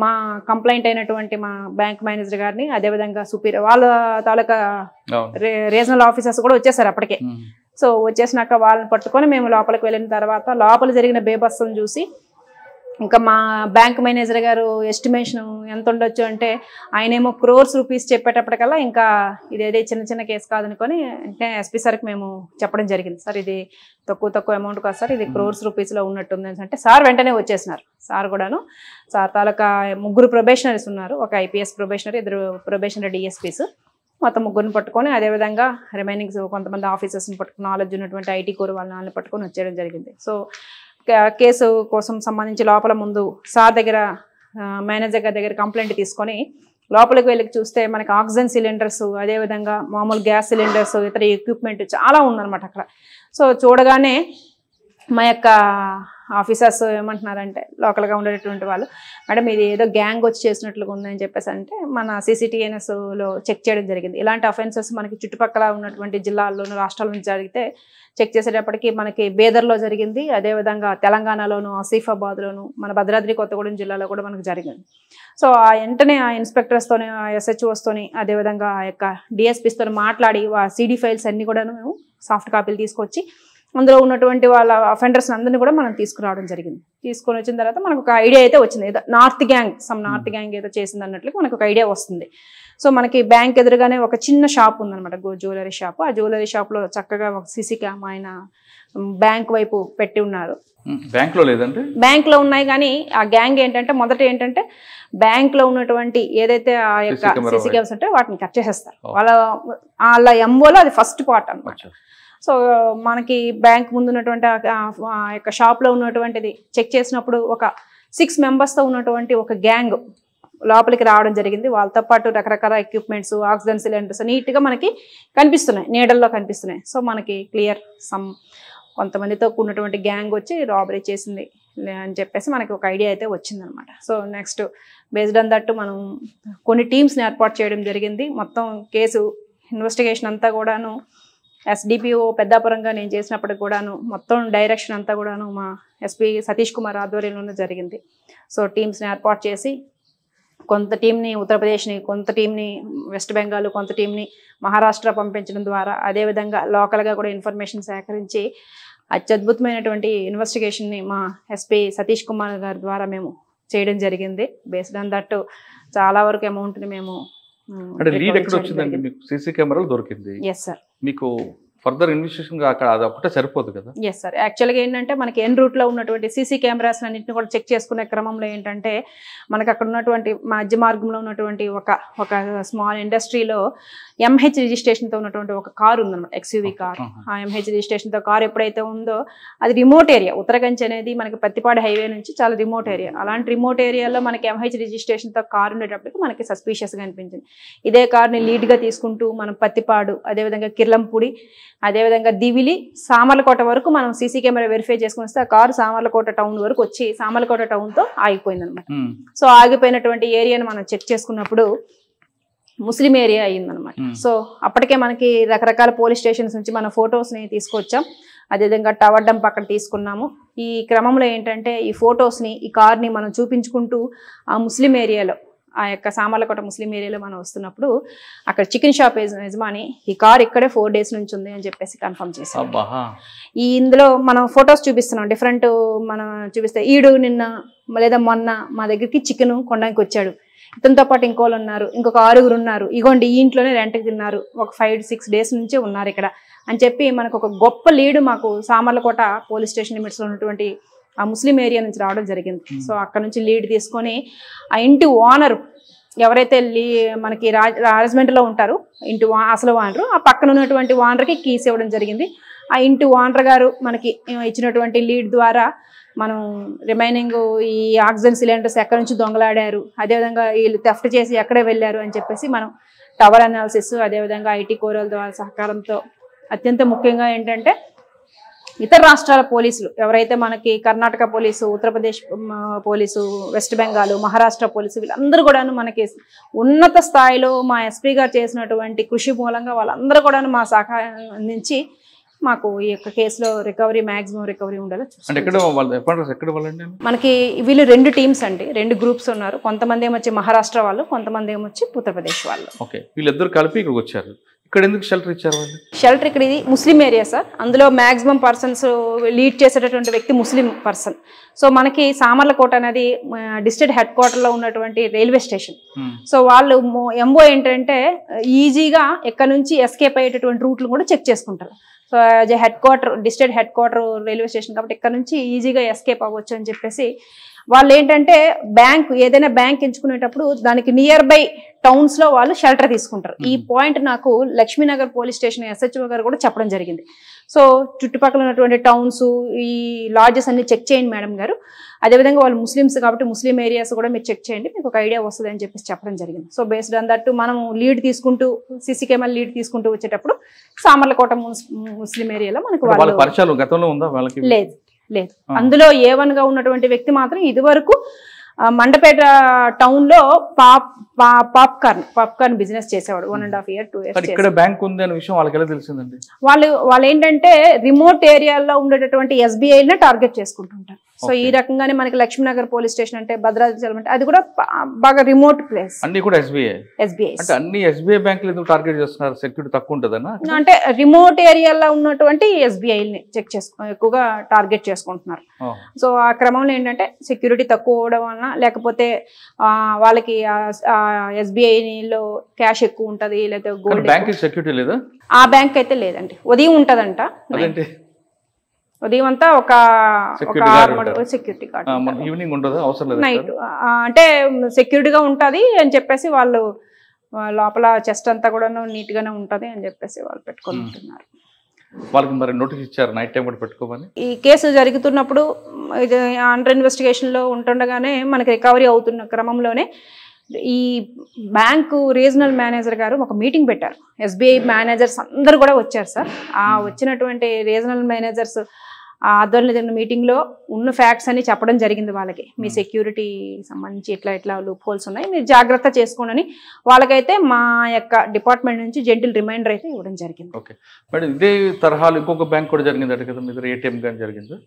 మా కంప్లైంట్ అయినటువంటి మా బ్యాంక్ మేనేజర్ గారిని, అదేవిధంగా సుపీరియర్ వాళ్ళ తాలూకా రీజనల్ ఆఫీసర్స్ కూడా వచ్చేసారు అప్పటికే. సో వచ్చేసినాక వాళ్ళని పట్టుకొని మేము లోపలికి వెళ్ళిన తర్వాత లోపల జరిగిన బేబస్సును చూసి ఇంకా మా బ్యాంక్ మేనేజర్ గారు ఎస్టిమేషన్ ఎంత ఉండొచ్చు అంటే ఆయనేమో crores రూపీస్ చెప్పేటప్పటికల్లా ఇంకా ఇదేదే చిన్న కేసు కాదనుకొని అంటే ఎస్పీ సార్కి మేము చెప్పడం జరిగింది. సార్ ఇది తక్కువ అమౌంట్ కాదు సార్, ఇది crores రూపీస్లో ఉన్నట్టుంది అంటే సార్ వెంటనే వచ్చేసినారు. సార్ కూడాను సార్ తాలూకా 3 ప్రొబేషనరీస్ ఉన్నారు, ఒక ఐపీఎస్ ప్రొబేషనరీ, 2 ప్రొబేషనరీ డిఎస్పీస్, మొత్తం 3 పట్టుకొని అదేవిధంగా రిమైనింగ్ కొంతమంది ఆఫీసర్స్ని పట్టుకుని నాలెడ్జ్ ఉన్నటువంటి ఐటీ కోర్ వాళ్ళని పట్టుకొని వచ్చేయడం జరిగింది. సో కేసు కోసం సంబంధించి లోపల ముందు సార్ దగ్గర మేనేజర్ గారి దగ్గర కంప్లైంట్ తీసుకొని లోపలికి వెళ్ళి చూస్తే మనకి ఆక్సిజన్ సిలిండర్స్, అదేవిధంగా మామూలు గ్యాస్ సిలిండర్స్, ఇతర ఎక్విప్మెంట్ చాలా ఉందన్నమాట అక్కడ. సో చూడగానే మా యొక్క ఆఫీసర్స్ ఏమంటున్నారంటే లోకల్గా ఉండేటటువంటి వాళ్ళు, మేడం ఇది ఏదో గ్యాంగ్ వచ్చి చేసినట్లుగా ఉందని చెప్పేసి అంటే మన CCTNSలో చెక్ చేయడం జరిగింది. ఇలాంటి అఫెన్సెస్ మనకి చుట్టుపక్కల ఉన్నటువంటి జిల్లాల్లోనూ రాష్ట్రాల నుంచి జరిగితే చెక్ చేసేటప్పటికి మనకి బేదర్లో జరిగింది, అదేవిధంగా తెలంగాణలోను, ఆసిఫాబాద్లోను, మన భద్రాద్రి కొత్తగూడెం జిల్లాలో కూడా మనకు జరిగింది. సో ఆ వెంటనే ఆ ఇన్స్పెక్టర్స్తోని, ఆ SHOస్తోని, అదేవిధంగా ఆ యొక్క DSPస్తో మాట్లాడి ఆ CD ఫైల్స్ అన్నీ కూడా మేము సాఫ్ట్ కాపీలు తీసుకొచ్చి అందులో ఉన్నటువంటి వాళ్ళ అఫెండర్స్ అందరినీ కూడా మనం తీసుకురావడం జరిగింది. తీసుకొని వచ్చిన తర్వాత మనకు ఒక ఐడియా అయితే వచ్చింది, ఏదో నార్త్ గ్యాంగ్ ఏదో చేసింది అన్నట్లు మనకు ఒక ఐడియా వస్తుంది. సో మనకి బ్యాంక్ ఎదురుగానే ఒక చిన్న షాప్ ఉందన్నమాట, జ్యువెలరీ షాప్. ఆ జ్యువెలరీ షాప్లో చక్కగా ఒక సీసీ క్యామ్ ఆయన బ్యాంక్ వైపు పెట్టి ఉన్నారు. బ్యాంక్లో లేదంటే బ్యాంక్లో ఉన్నాయి, కానీ ఆ గ్యాంగ్ ఏంటంటే మొదట ఏంటంటే బ్యాంక్లో ఉన్నటువంటి ఏదైతే ఆ యొక్క సీసీ కెమెరాస్ ఉంటే వాటిని కట్ చేసేస్తారు. వాళ్ళ ఎంఓలో అది ఫస్ట్ పార్ట్ అన్నమాట. సో మనకి బ్యాంక్ ముందు ఉన్నటువంటి ఆ యొక్క షాప్లో ఉన్నటువంటిది చెక్ చేసినప్పుడు ఒక 6 మెంబర్స్తో ఉన్నటువంటి ఒక గ్యాంగ్ లోపలికి రావడం జరిగింది. వాళ్ళతో పాటు రకరకాల ఎక్విప్మెంట్స్, ఆక్సిజన్ సిలిండర్స్ నీట్గా మనకి కనిపిస్తున్నాయి, నీడల్లో కనిపిస్తున్నాయి. సో మనకి క్లియర్ కొంతమందితో కూడినటువంటి గ్యాంగ్ వచ్చి రాబరీ చేసింది అని చెప్పేసి మనకి ఒక ఐడియా అయితే వచ్చిందనమాట. So next based on that మనం కొన్ని టీమ్స్ని ఏర్పాటు చేయడం జరిగింది. మొత్తం కేసు ఇన్వెస్టిగేషన్ అంతా కూడాను SDPO పెద్దాపురంగా నేను చేసినప్పటికి కూడాను మొత్తం డైరెక్షన్ అంతా కూడాను మా SP సతీష్ కుమార్ ఆధ్వర్యంలోనే జరిగింది. సో టీమ్స్ని ఏర్పాటు చేసి కొంత టీంని ఉత్తరప్రదేశ్ని, కొంత టీంని వెస్ట్ బెంగాల్, కొంత టీంని మహారాష్ట్ర పంపించడం ద్వారా అదేవిధంగా లోకల్గా కూడా ఇన్ఫర్మేషన్ సేకరించి అత్యద్భుతమైనటువంటి ఇన్వెస్టిగేషన్ని మా SP సతీష్ కుమార్ గారి ద్వారా మేము చేయడం జరిగింది. బేస్డ్ ఆన్ దట్ చాలా వరకు అమౌంట్ని మేము లీడ్ ఎక్కడ వచ్చిందండి మీకు? సీసీ కెమెరాలు దొరికింది. Yes sir. మీకు ఫర్దర్ ఇన్వెస్టిగేషన్ అక్కడ అది ఒకటే సరిపోదు కదా? Yes sir. యాక్చువల్గా ఏంటంటే మనకి ఎన్ రూట్లో ఉన్నటువంటి సీసీ కెమెరాస్ అన్నింటిని కూడా చెక్ చేసుకునే క్రమంలో ఏంటంటే మనకు అక్కడ ఉన్నటువంటి మధ్య మార్గంలో ఉన్నటువంటి ఒక స్మాల్ ఇండస్ట్రీలో MH రిజిస్ట్రేషన్తో ఉన్నటువంటి ఒక కారు ఉందన్నమాట, XUV కార్. ఆ MH రిజిస్ట్రేషన్తో కారు ఎప్పుడైతే ఉందో అది రిమోట్ ఏరియా. ఉత్తరగంజ్ అనేది మనకి పత్తిపాడు హైవే నుంచి చాలా రిమోట్ ఏరియా. అలాంటి రిమోట్ ఏరియాలో మనకి MH రిజిస్ట్రేషన్తో కారు ఉండేటప్పటికి మనకి సస్పీషియస్గా అనిపించింది. ఇదే కార్ని లీడ్గా తీసుకుంటూ మనం పత్తిపాడు, అదేవిధంగా కిర్లంపూడి, అదేవిధంగా దివిలి, సామర్లకోట వరకు మనం సీసీ కెమెరా వెరిఫై చేసుకుని వస్తే ఆ కారు సామర్లకోట టౌన్ వరకు వచ్చి సామర్లకోట టౌన్తో ఆగిపోయింది అనమాట. సో ఆగిపోయినటువంటి ఏరియాను మనం చెక్ చేసుకున్నప్పుడు ముస్లిం ఏరియా అయ్యిందనమాట. సో అప్పటికే మనకి రకరకాల పోలీస్ స్టేషన్స్ నుంచి మన ఫొటోస్ని తీసుకొచ్చాం. అదేవిధంగా టవర్ డంప్ అక్కడ తీసుకున్నాము. ఈ క్రమంలో ఏంటంటే ఈ ఫొటోస్ని, ఈ కార్ని మనం చూపించుకుంటూ ఆ ముస్లిం ఏరియాలో, ఆ యొక్క సామర్లకోట ముస్లిం ఏరియాలో మనం వస్తున్నప్పుడు అక్కడ చికెన్ షాప్ యజమాని ఈ కార్ ఇక్కడే 4 days నుంచి ఉంది అని చెప్పేసి కన్ఫర్మ్ చేశాం. ఈ ఇందులో మనం ఫొటోస్ చూపిస్తున్నాం, డిఫరెంట్ మనం చూపిస్తే ఈడు నిన్న లేదా మొన్న మా దగ్గరికి చికెన్ కొనడానికి వచ్చాడు, ఇతనితో పాటు ఇంకోళ్ళు ఉన్నారు, ఇంకొక 6 ఉన్నారు, ఇగోండి ఈ ఇంట్లోనే రెంట్కి తిన్నారు, ఒక 5-6 days నుంచే ఉన్నారు ఇక్కడ అని చెప్పి మనకు ఒక గొప్ప లీడ్ మాకు సామర్లకోట పోలీస్ స్టేషన్ లిమిట్స్లో ఉన్నటువంటి ఆ ముస్లిం ఏరియా నుంచి రావడం జరిగింది. సో అక్కడ నుంచి లీడ్ తీసుకొని ఆ ఇంటి ఓనర్ ఎవరైతే మనకి రాజమండ్రిలో ఉంటారు, ఇంటి అసలు ఓనరు, ఆ పక్కన ఉన్నటువంటి ఓనర్కి కీస్ ఇవ్వడం జరిగింది. ఆ ఇంటి ఓనర్ గారు మనకి ఇచ్చినటువంటి లీడ్ ద్వారా మనం రిమైనింగ్ ఈ ఆక్సిజన్ సిలిండర్స్ ఎక్కడి నుంచి దొంగలాడారు, అదేవిధంగా వీళ్ళు థెఫ్ట్ చేసి ఎక్కడే వెళ్ళారు అని చెప్పేసి మనం టవర్ అనాలిసిస్, అదేవిధంగా IT కోరల ద్వారా సహకారంతో, అత్యంత ముఖ్యంగా ఏంటంటే ఇతర రాష్ట్రాల పోలీసులు ఎవరైతే మనకి Karnataka police, Uttar Pradesh police, west Bengal, Maharashtra police వీళ్ళందరూ కూడాను మనకి ఉన్నత స్థాయిలో మా SP గారు చేసినటువంటి కృషి మూలంగా వాళ్ళందరూ కూడాను మా సహకారం అందించి మాకు ఈ యొక్క కేసులో మ్యాక్సిమం రికవరీ ఉండేలా చూస్తాం. మనకి వీళ్ళు 2 టీమ్స్ అండి, 2 గ్రూప్స్ ఉన్నారు. కొంతమంది ఏమొచ్చి మహారాష్ట్ర వాళ్ళు, కొంతమంది ఏమొచ్చి ఉత్తరప్రదేశ్ వాళ్ళు. వీళ్ళిద్దరు కలిపి ఇక్కడికి వచ్చారు. ఇక్కడ ఎందుకు షెల్టర్ ఇచ్చారు వాళ్ళు? షెల్టర్ ఇక్కడ ఇది ముస్లిం ఏరియా సార్. అందులో మ్యాక్సిమం పర్సన్స్ లీడ్ చేసేటటువంటి వ్యక్తి ముస్లిం పర్సన్. సో మనకి సామర్లకోట అనేది డిస్ట్రిక్ట్ హెడ్ క్వార్టర్లో ఉన్నటువంటి రైల్వే స్టేషన్. సో వాళ్ళు MO ఏంటంటే ఈజీగా ఎక్కడ నుంచి ఎస్కేప్ అయ్యేటటువంటి రూట్లు కూడా చెక్ చేసుకుంటారు. So as a district head quarter railway station కాబట్టి ఇక్కడ నుంచి ఈజీగా ఎస్కేప్ అవ్వచ్చు అని చెప్పేసి వాళ్ళు ఏంటంటే ఏదైనా బ్యాంక్ ఎంచుకునేటప్పుడు దానికి నియర్ బై టౌన్స్లో వాళ్ళు షెల్టర్ తీసుకుంటారు. ఈ పాయింట్ నాకు లక్ష్మీనగర్ పోలీస్ స్టేషన్ SHO గారు కూడా చెప్పడం జరిగింది. సో చుట్టుపక్కల ఉన్నటువంటి టౌన్స్, ఈ లాడ్జెస్ అన్ని చెక్ చేయండి మేడం గారు, అదేవిధంగా వాళ్ళు ముస్లిమ్స్ కాబట్టి ముస్లిం ఏరియాస్ కూడా మీరు చెక్ చేయండి, మీకు ఒక ఐడియా వస్తుంది అని చెప్పేసి చెప్పడం జరిగింది. సో బేస్డ్ ఆన్ దట్ మనం లీడ్ తీసుకుంటూ సీసీ కెమెరా లీడ్ తీసుకుంటూ వచ్చేటప్పుడు సామర్లకోట ముస్లిం ఏరియాలో మనకు పరిచయాలు గతంలో ఉందా వాళ్ళకి? లేదు. అందులో A1 గా ఉన్నటువంటి వ్యక్తి మాత్రం ఇదివరకు మండపేట టౌన్ లో పాప్కార్న్ బిజినెస్ చేసేవాడు 1.5 year 2 years. ఇక్కడ బ్యాంక్ ఉంది అనే విషయం వాళ్ళకి ఎలా తెలిసిందండి? వాళ్ళు ఏంటంటే రిమోట్ ఏరియాలో ఉండేటటువంటి SBI ని టార్గెట్ చేసుకుంటుంటారు. సో ఈ రకంగానే మనకి లక్ష్మీనగర్ పోలీస్ స్టేషన్ అంటే భద్రాచలం అంటే అది కూడా బాగా రిమోట్ ప్లేస్. అన్ని కూడా ఎస్బీఐ అంటే అన్ని ఎస్బీఐ బ్యాంకులు ఎందుకు టార్గెట్ చేస్తున్నారు? సెక్యూరిటీ తక్కువ ఉంటుందన్నా? అంటే రిమోట్ ఏరియాలో ఉన్నటువంటి ఎస్బీఐని చెక్ ఎక్కువగా టార్గెట్ చేసుకుంటున్నారు. సో ఆ క్రమంలో ఏంటంటే సెక్యూరిటీ తక్కువ అవడం వలన, లేకపోతే వాళ్ళకి ఎస్బీఐలో క్యాష్ ఎక్కువ ఉంటది, లేకపోతే గోల్డ్. బ్యాంక్ సెక్యూరిటీ లేదా? ఆ బ్యాంక్ అయితే లేదండి, ఉదయం ఉంటదంట. ఉదయం అంతా ఒక సెక్యూరిటీ గార్డ్, ఈవినింగ్ ఉండదు, అవసరం లేదు, నైట్ అంటే సెక్యూరిటీగా ఉంటుంది అని చెప్పేసి వాళ్ళు లోపల చెస్ట్ అంతా కూడా నీట్ గానే ఉంటది అని చెప్పేసి వాళ్ళు పెట్టుకొని ఉంటున్నారు. వాళ్ళకి మరి నోటీస్ ఇచ్చారు నైట్ టైం కూడా పెట్టుకోమని? ఈ కేసు జరుగుతున్నప్పుడు ఇది అండర్ ఇన్వెస్టిగేషన్ లో ఉంటుండగానే మనకి రికవరీ అవుతున్న క్రమంలోనే ఈ బ్యాంకు రీజనల్ మేనేజర్ గారు ఒక మీటింగ్ పెట్టారు. ఎస్బీఐ మేనేజర్స్ అందరు కూడా వచ్చారు సార్. ఆ వచ్చినటువంటి రీజనల్ మేనేజర్స్ ఆధ్వర్యంలో జరిగిన మీటింగ్ లో ఉన్న ఫ్యాక్ట్స్ అని చెప్పడం జరిగింది వాళ్ళకి. మీ సెక్యూరిటీ సంబంధించి ఇట్లా లూప్ హోల్స్ ఉన్నాయి, మీరు జాగ్రత్త చేసుకోండి. వాళ్ళకైతే మా యొక్క డిపార్ట్మెంట్ నుంచి జెంటిల్ రిమైండర్ అయితే ఇవ్వడం జరిగింది. ఓకే మేడం, ఇదే తరహాలో ఇంకొక బ్యాంక్ కూడా జరిగింది అంటే కదా, మీరు ఏటీఎం కానీ జరిగింది?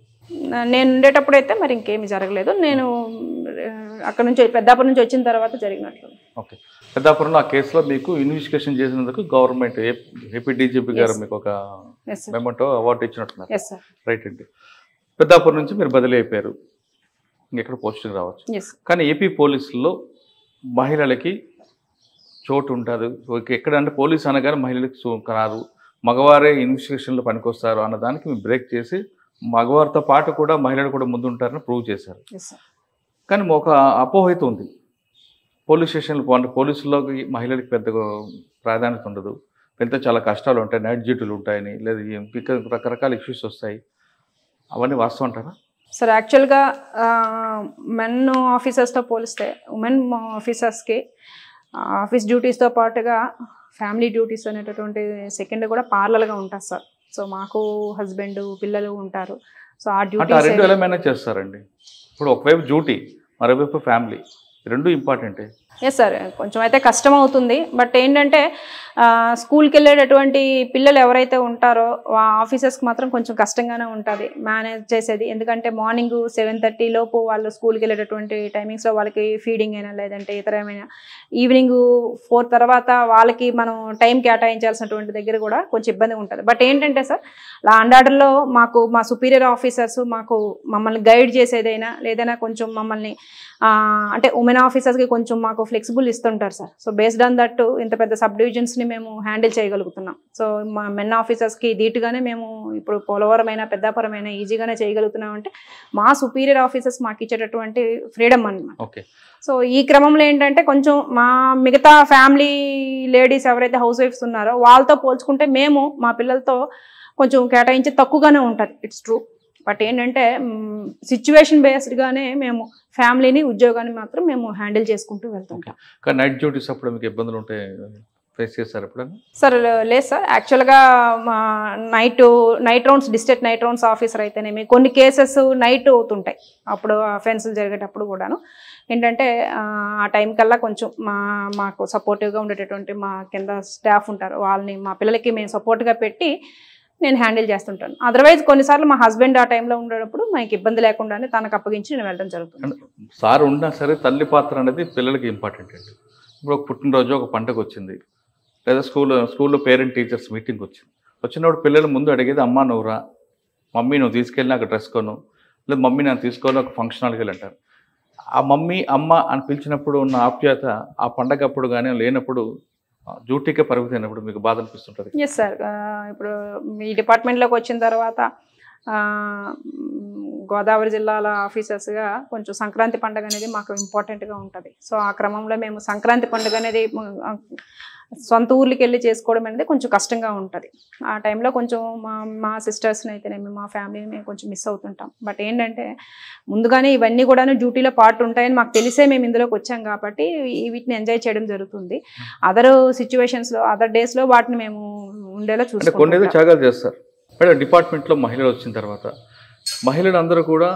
నేను ఉండేటప్పుడు అయితే మరి ఇంకేమి జరగలేదు. నేను అక్కడ నుంచి పెద్దాపురం నుంచి వచ్చిన తర్వాత జరిగినట్లు. ఓకే, పెద్దాపురంలో ఆ కేసులో మీకు ఇన్వెస్టిగేషన్ చేసినందుకు గవర్నమెంట్ ఏపీ డీజీపీ గారు మీకు ఒక మెమోటో అవార్డు ఇచ్చినట్టున్నారు, రైట్ అండి? పెద్దాపురం నుంచి మీరు బదిలీ అయిపోయారు, ఇంకెక్కడ పోస్టింగ్ రావచ్చు. కానీ ఏపీ పోలీసుల్లో మహిళలకి చోటు ఉంటుంది. ఎక్కడంటే పోలీసు అనగానే మహిళలకు రారు, మగవారే ఇన్వెస్టిగేషన్లో పనికొస్తారు అన్నదానికి మీరు బ్రేక్ చేసి మగవారితో పాటు కూడా మహిళలు కూడా ముందుంటారని ప్రూవ్ చేశారు. కానీ ఒక అపోహైతే ఉంది, పోలీస్ స్టేషన్లు అంటే పోలీసుల్లోకి మహిళలకు పెద్దగా ప్రాధాన్యత ఉండదు, పెద్ద చాలా కష్టాలు ఉంటాయి, నైట్ డ్యూటీలు ఉంటాయని, లేదా ఇంకా రకరకాల ఇష్యూస్ వస్తాయి, అవన్నీ వాస్తవం అంటారా? సార్ యాక్చువల్గా మెన్ ఆఫీసర్స్తో పోలిస్తే ఉమెన్ ఆఫీసర్స్కి ఆఫీస్ డ్యూటీస్తో పాటుగా ఫ్యామిలీ డ్యూటీస్ అనేటటువంటి సెకండ్ కూడా పార్లర్గా ఉంటుంది సార్. సో మాకు హస్బెండ్ పిల్లలు ఉంటారు. సో ఆ డ్యూటీ రెండు ఎలా మేనేజ్ చేస్తారండి? ఇప్పుడు ఒకవైపు డ్యూటీ, మరోవైపు ఫ్యామిలీ, రెండు ఇంపార్టెంటే. ఎస్ సార్, కొంచెం అయితే కష్టం అవుతుంది. బట్ ఏంటంటే స్కూల్కి వెళ్ళేటటువంటి పిల్లలు ఎవరైతే ఉంటారో ఆఫీసర్స్కి మాత్రం కొంచెం కష్టంగానే ఉంటుంది మేనేజ్ చేసేది. ఎందుకంటే మార్నింగ్ 7:30 లోపు వాళ్ళు స్కూల్కి వెళ్ళేటటువంటి టైమింగ్స్లో వాళ్ళకి ఫీడింగ్ అయినా లేదంటే ఇతర ఏమైనా ఈవినింగ్ 4 తర్వాత వాళ్ళకి మనం టైం కేటాయించాల్సినటువంటి దగ్గర కూడా కొంచెం ఇబ్బంది ఉంటుంది. బట్ ఏంటంటే సార్ లా అండ్ ఆర్డర్లో మాకు మా సుపీరియర్ ఆఫీసర్స్ మమ్మల్ని గైడ్ చేసేదైనా లేదైనా కొంచెం మమ్మల్ని అంటే ఉమెన్ ఆఫీసర్స్కి కొంచెం మాకు ఫ్లెక్సిబుల్ ఇస్తుంటారు sir. So based on that ఇంత పెద్ద సబ్ డివిజన్స్ని మేము హ్యాండిల్ చేయగలుగుతున్నాం. సో మా మెన్ ఆఫీసర్స్కి ధీటుగానే మేము ఇప్పుడు పోలవరమైన పెద్దాపురమైన ఈజీగానే చేయగలుగుతున్నాం. అంటే మా సుపీరియర్ ఆఫీసర్స్ మాకు ఇచ్చేటటువంటి ఫ్రీడమ్ అన్నమాట. సో ఈ క్రమంలో ఏంటంటే కొంచెం మా మిగతా ఫ్యామిలీ లేడీస్ ఎవరైతే హౌస్ వైఫ్స్ ఉన్నారో వాళ్ళతో పోల్చుకుంటే మేము మా పిల్లలతో కొంచెం కేటాయించి తక్కువగానే ఉంటుంది, ఇట్స్ ట్రూ. బట్ ఏంటంటే సిచ్యువేషన్ బేస్డ్గానే మేము ఫ్యామిలీని ఉద్యోగాన్ని మాత్రం మేము హ్యాండిల్ చేసుకుంటూ వెళ్తుంటాం. కానీ నైట్ డ్యూటీస్ అప్పుడు మీకు ఇబ్బందులు ఉంటాయి, ఫేస్ చేస్తారు ఎప్పుడైనా? సార్ లేదు సార్, యాక్చువల్గా మా night rounds district night rounds officer అయితేనేమి కొన్ని కేసెస్ నైట్ అవుతుంటాయి. అప్పుడు అఫెన్సులు జరిగేటప్పుడు కూడాను ఏంటంటే ఆ టైం కల్లా కొంచెం మాకు సపోర్టివ్గా ఉండేటటువంటి మా కింద స్టాఫ్ ఉంటారు, వాళ్ళని మా పిల్లలకి మేము సపోర్ట్గా పెట్టి నేను హ్యాండిల్ చేస్తుంటాను. అదర్వైజ్ కొన్నిసార్లు మా హస్బెండ్ ఆ టైంలో ఉండేటప్పుడు మనకి ఇబ్బంది లేకుండానే తనకు అప్పగించి నేను వెళ్ళడం జరుగుతుంది. సార్ ఉన్నా సరే తల్లి పాత్ర అనేది పిల్లలకి ఇంపార్టెంట్ అండి. ఇప్పుడు ఒక పుట్టినరోజు ఒక పండుగ వచ్చింది, లేదా స్కూల్లో పేరెంట్ టీచర్స్ మీటింగ్ వచ్చినప్పుడు పిల్లలు ముందు అడిగేది అమ్మ నువ్వు రా, మమ్మీ నువ్వు తీసుకెళ్ళి నాకు డ్రెస్ కొను, లేదా మమ్మీ నాకు తీసుకొని ఒక ఫంక్షన్కి వెళ్ళి అంటారు. ఆ మమ్మీ అమ్మ అని పిలిచినప్పుడు ఉన్న ఆప్యాయత ఆ పండగ అప్పుడు కానీ లేనప్పుడు డ్యూటీకే పరిమితమైనప్పుడు మీకు బాధ అనిపిస్తుంటుంది? ఎస్ సార్, ఇప్పుడు మీ డిపార్ట్మెంట్లోకి వచ్చిన తర్వాత గోదావరి జిల్లాల ఆఫీసర్స్గా కొంచెం సంక్రాంతి పండుగ అనేది మాకు ఇంపార్టెంట్గా ఉంటుంది. సో ఆ క్రమంలో మేము సంక్రాంతి పండుగ అనేది సొంత ఊర్లకి వెళ్ళి చేసుకోవడం అనేది కొంచెం కష్టంగా ఉంటుంది. ఆ టైంలో కొంచెం మా సిస్టర్స్ని అయితేనేమి మా ఫ్యామిలీని మేము కొంచెం మిస్ అవుతుంటాం. బట్ ఏంటంటే ముందుగానే ఇవన్నీ కూడా డ్యూటీలో పార్ట్ ఉంటాయని మాకు తెలిసే మేము ఇందులోకి వచ్చాం కాబట్టి వీటిని ఎంజాయ్ చేయడం జరుగుతుంది. అదర్ సిచ్యువేషన్స్లో అదర్ డేస్లో వాటిని మేము ఉండేలా చూసుకుంటాం. కొన్ని త్యాగాలు చేస్తారు మేడం. డిపార్ట్మెంట్లో మహిళలు వచ్చిన తర్వాత మహిళలు అందరూ కూడా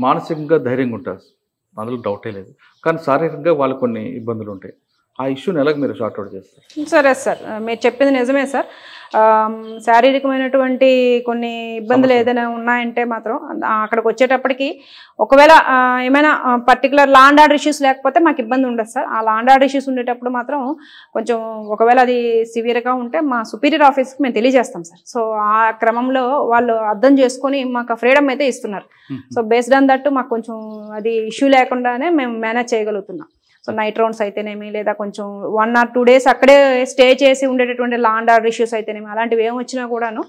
మానసికంగా ధైర్యంగా ఉంటారు, అందులో డౌటే లేదు. కానీ శారీరకంగా వాళ్ళకు కొన్ని ఇబ్బందులు ఉంటాయి. ఆ ఇష్యూని ఎలాగ మీరు షార్ట్అవుట్ చేస్తారు? సరే సార్, మీరు చెప్పింది నిజమే సార్. శారీరకమైనటువంటి కొన్ని ఇబ్బందులు ఏదైనా ఉన్నాయంటే మాత్రం అక్కడికి వచ్చేటప్పటికి ఒకవేళ ఏమైనా particular law and order issues లేకపోతే మాకు ఇబ్బంది ఉండదు సార్. ఆ లా అండ్ ఆర్డర్ ఇష్యూస్ ఉండేటప్పుడు మాత్రం కొంచెం ఒకవేళ అది సివియర్గా ఉంటే మా సుపీరియర్ ఆఫీస్కి మేము తెలియజేస్తాం సార్. సో ఆ క్రమంలో వాళ్ళు అర్థం చేసుకొని మాకు ఫ్రీడమ్ అయితే ఇస్తున్నారు. సో బేస్డ్ ఆన్ దట్ మాకు కొంచెం అది ఇష్యూ లేకుండానే మేము మేనేజ్ చేయగలుగుతున్నాం. సో నైట్ రౌండ్స్ అయితేనేమి, లేదా కొంచెం 1 or 2 days అక్కడే స్టే చేసి ఉండేటటువంటి లా అండ్ ఆర్డర్ ఇష్యూస్ అయితేనేమి, అలాంటివి ఏమి వచ్చినా కూడాను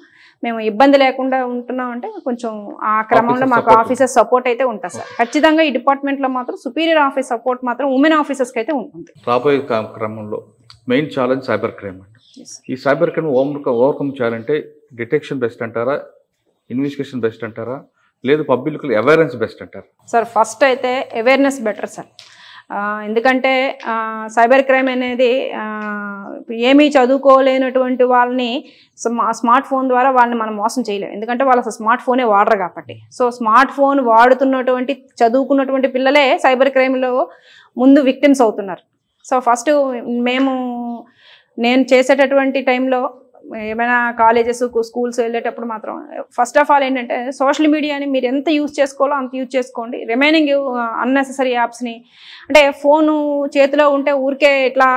మేము ఇబ్బంది లేకుండా ఉంటున్నాం అంటే కొంచెం ఆ క్రమంలో మాకు ఆఫీసర్ సపోర్ట్ అయితే ఉంటుంది సార్. ఖచ్చితంగా ఈ డిపార్ట్మెంట్లో మాత్రం సుపీరియర్ ఆఫీస్ సపోర్ట్ మాత్రం ఉమెన్ ఆఫీసర్స్కి అయితే ఉంటుంది. రాబోయే క్రమంలో మెయిన్ ఛాలెంజ్ సైబర్ క్రైమ్ అండి. ఈ సైబర్ క్రైమ్ ఓవర్కమ్ చేయాలంటే డిటెక్షన్ బెస్ట్ అంటారా, ఇన్వెస్టిగేషన్ బెస్ట్ అంటారా, లేదు పబ్లిక్ అవేర్నెస్ బెస్ట్ అంటారా? సార్ ఫస్ట్ అయితే అవేర్నెస్ బెటర్ సార్. ఎందుకంటే సైబర్ క్రైమ్ అనేది ఏమీ చదువుకోలేనటువంటి వాళ్ళని స్మార్ట్ ఫోన్ ద్వారా వాళ్ళని మనం మోసం చేయలేము. ఎందుకంటే వాళ్ళు అసలు స్మార్ట్ ఫోనే వాడరు కాబట్టి. సో స్మార్ట్ ఫోన్ వాడుతున్నటువంటి చదువుకున్నటువంటి పిల్లలే సైబర్ క్రైమ్లో ముందు విక్టిమ్స్ అవుతున్నారు. సో ఫస్ట్ నేను చేసేటటువంటి టైంలో ఏమైనా కాలేజెస్ స్కూల్స్ వెళ్ళేటప్పుడు మాత్రం ఫస్ట్ ఆఫ్ ఆల్ ఏంటంటే సోషల్ మీడియాని మీరు ఎంత యూజ్ చేసుకోవాలో అంత యూజ్ చేసుకోండి. రిమైనింగ్ అన్నెసెసరీ యాప్స్ని, అంటే ఫోను చేతిలో ఉంటే ఊరికే ఇట్లా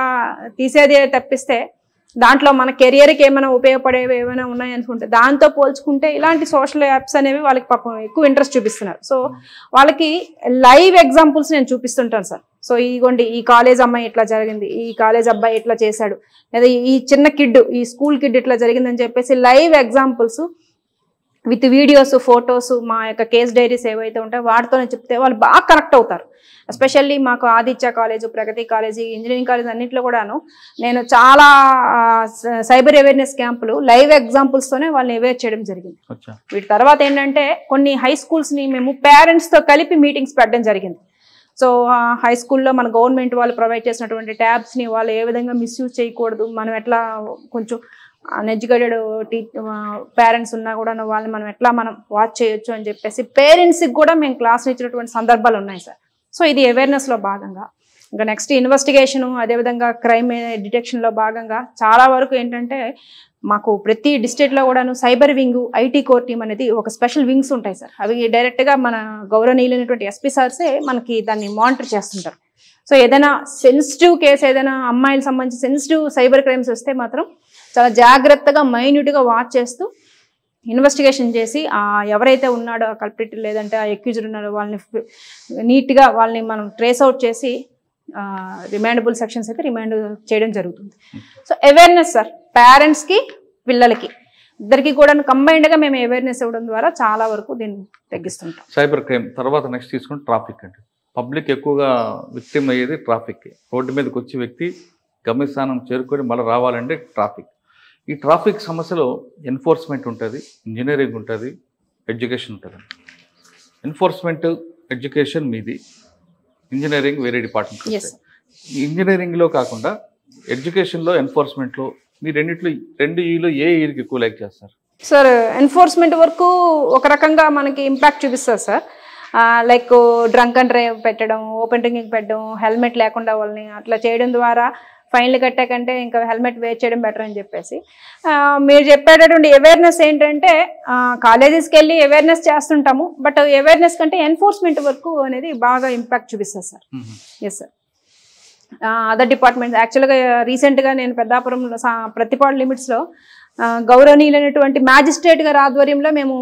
తీసేదే తప్పిస్తే దాంట్లో మన కెరియర్కి ఏమైనా ఉపయోగపడేవి ఏమైనా ఉన్నాయనుకుంటే దాంతో పోల్చుకుంటే ఇలాంటి సోషల్ యాప్స్ అనేవి వాళ్ళకి పాపం ఎక్కువ ఇంట్రెస్ట్ చూపిస్తున్నారు. సో వాళ్ళకి లైవ్ ఎగ్జాంపుల్స్ నేను చూపిస్తుంటాను సార్. సో ఇదిగోండి ఈ కాలేజ్ అమ్మాయి ఇట్లా జరిగింది, ఈ కాలేజ్ అబ్బాయి ఇట్లా చేశాడు, లేదా ఈ చిన్న కిడ్ ఈ స్కూల్ కిడ్ ఇట్లా జరిగిందని చెప్పేసి live examples with videos, photos, మా యొక్క కేస్ డైరీస్ ఏవైతే ఉంటాయో వాటితోనే చెప్తే వాళ్ళు బాగా కనెక్ట్ అవుతారు. ఎస్పెషల్లీ మాకు ఆదిత్య కాలేజ్, ప్రగతి కాలేజీ, ఇంజనీరింగ్ కాలేజ్ అన్నింటిలో కూడాను నేను చాలా సైబర్ అవేర్నెస్ క్యాంపులు లైవ్ ఎగ్జాంపుల్స్తోనే వాళ్ళని అవేర్ చేయడం జరిగింది. వీటి తర్వాత ఏంటంటే కొన్ని హై స్కూల్స్ని మేము పేరెంట్స్తో కలిపి మీటింగ్స్ పెట్టడం జరిగింది. సో హై స్కూల్లో మన గవర్నమెంట్ వాళ్ళు ప్రొవైడ్ చేసినటువంటి ట్యాబ్స్ని వాళ్ళు ఏ విధంగా మిస్యూజ్ చేయకూడదు, మనం ఎట్లా కొంచెం అన్ఎడ్యుకేటెడ్ పేరెంట్స్ ఉన్నా కూడా వాళ్ళని మనం వాచ్ చేయొచ్చు అని చెప్పేసి పేరెంట్స్కి కూడా మేము క్లాసులు ఇచ్చినటువంటి సందర్భాలు ఉన్నాయి సార్. సో ఇది అవేర్నెస్లో భాగంగా. ఇంకా నెక్స్ట్ ఇన్వెస్టిగేషను, అదేవిధంగా క్రైమ్ డిటెక్షన్లో భాగంగా చాలా వరకు ఏంటంటే మాకు ప్రతి డిస్ట్రిక్ట్లో కూడాను cyber wing, IT core team అనేది ఒక స్పెషల్ వింగ్స్ ఉంటాయి సార్. అవి డైరెక్ట్గా మన గౌరవనీయులైనటువంటి ఎస్పీ సార్సే మనకి దాన్ని మానిటర్ చేస్తుంటారు. సో ఏదైనా సెన్సిటివ్ కేసు, ఏదైనా అమ్మాయిలకు సంబంధించి సెన్సిటివ్ సైబర్ క్రైమ్స్ వస్తే మాత్రం చాలా జాగ్రత్తగా మైన్యూట్గా వాచ్ చేస్తూ ఇన్వెస్టిగేషన్ చేసి ఎవరైతే ఉన్నాడో కల్ప్రిట్ లేదంటే ఆ అక్యూజ్డ్ ఉన్నాడో వాళ్ళని నీట్గా వాళ్ళని మనం ట్రేస్ అవుట్ చేసి రిమాండబుల్ సెక్షన్స్ అయితే రిమాండ్ చేయడం జరుగుతుంది. సో అవేర్నెస్ సార్, పేరెంట్స్కి పిల్లలకి ఇద్దరికి కూడా కంబైన్డ్గా మేము అవేర్నెస్ ఇవ్వడం ద్వారా చాలా వరకు దీన్ని తగ్గిస్తుంటాం. సైబర్ క్రైమ్ తర్వాత నెక్స్ట్ తీసుకుని ట్రాఫిక్ అండి. పబ్లిక్ ఎక్కువగా విక్టిమ్ అయ్యేది ట్రాఫిక్. రోడ్డు మీదకి వచ్చే వ్యక్తి గమ్యస్థానం చేరుకొని మళ్ళీ రావాలంటే ట్రాఫిక్. ఈ ట్రాఫిక్ సమస్యలో ఎన్ఫోర్స్మెంట్ ఉంటుంది, ఇంజనీరింగ్ ఉంటుంది, ఎడ్యుకేషన్ ఉంటుంది. ఎన్ఫోర్స్మెంట్, ఎడ్యుకేషన్ మీది, ఇంజనీరింగ్ వేరే డిపార్ట్మెంట్. ఇంజనీరింగ్లో కాకుండా ఎడ్యుకేషన్లో, ఎన్ఫోర్స్మెంట్లో మీ రెండు ఈలో ఏ ఈకి ఎక్కువ లైక్ చేస్తారు సార్? ఎన్ఫోర్స్మెంట్ వరకు ఒక రకంగా మనకి ఇంపాక్ట్ చూపిస్తుంది sir. Like drunk and drive పెట్టడం, ఓపెన్ డ్రింకింగ్ పెట్టడం, హెల్మెట్ లేకుండా వాళ్ళని అట్లా చేయడం ద్వారా ఫైన్లు కట్టే కంటే ఇంకా హెల్మెట్ వేర్ చేయడం బెటర్ అని చెప్పేసి మీరు చెప్పేటటువంటి అవేర్నెస్ ఏంటంటే కాలేజెస్కి వెళ్ళి అవేర్నెస్ చేస్తుంటాము. బట్ అవేర్నెస్ కంటే ఎన్ఫోర్స్మెంట్ వరకు అనేది బాగా ఇంపాక్ట్ చూపిస్తుంది sir. Yes sir. Other departments యాక్చువల్గా రీసెంట్గా నేను పెద్దాపురంలో ప్రతిపాడు లిమిట్స్లో గౌరవనీయులైనటువంటి మ్యాజిస్ట్రేట్ గారి ఆధ్వర్యంలో మేము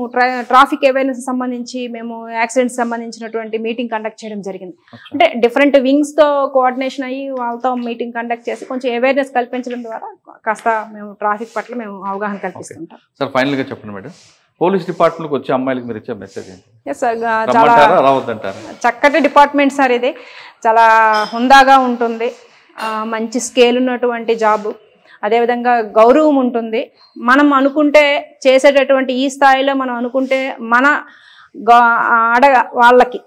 ట్రాఫిక్ అవేర్నెస్ సంబంధించి మేము యాక్సిడెంట్స్ సంబంధించినటువంటి మీటింగ్ కండక్ట్ చేయడం జరిగింది. అంటే డిఫరెంట్ వింగ్స్తో కోఆర్డినేషన్ అయ్యి వాళ్ళతో మీటింగ్ కండక్ట్ చేసి కొంచెం అవేర్నెస్ కల్పించడం ద్వారా కాస్త మేము ట్రాఫిక్ పట్ల మేము అవగాహన కల్పిస్తుంటాం. సార్ ఫైనల్గా చెప్పండి మేడం, పోలీస్ డిపార్ట్మెంట్కి వచ్చే అమ్మాయిలకు మీరు ఇచ్చే మెసేజ్ ఏంటి? ఎస్ సార్, చాలా చక్కటి డిపార్ట్మెంట్ సార్. ఇది చాలా హుందాగా ఉంటుంది, మంచి స్కేల్ ఉన్నటువంటి జాబు, అదేవిధంగా గౌరవం ఉంటుంది. మనం అనుకుంటే చేసేటటువంటి ఈ స్థాయిలో మనం అనుకుంటే మన వాళ్ళకి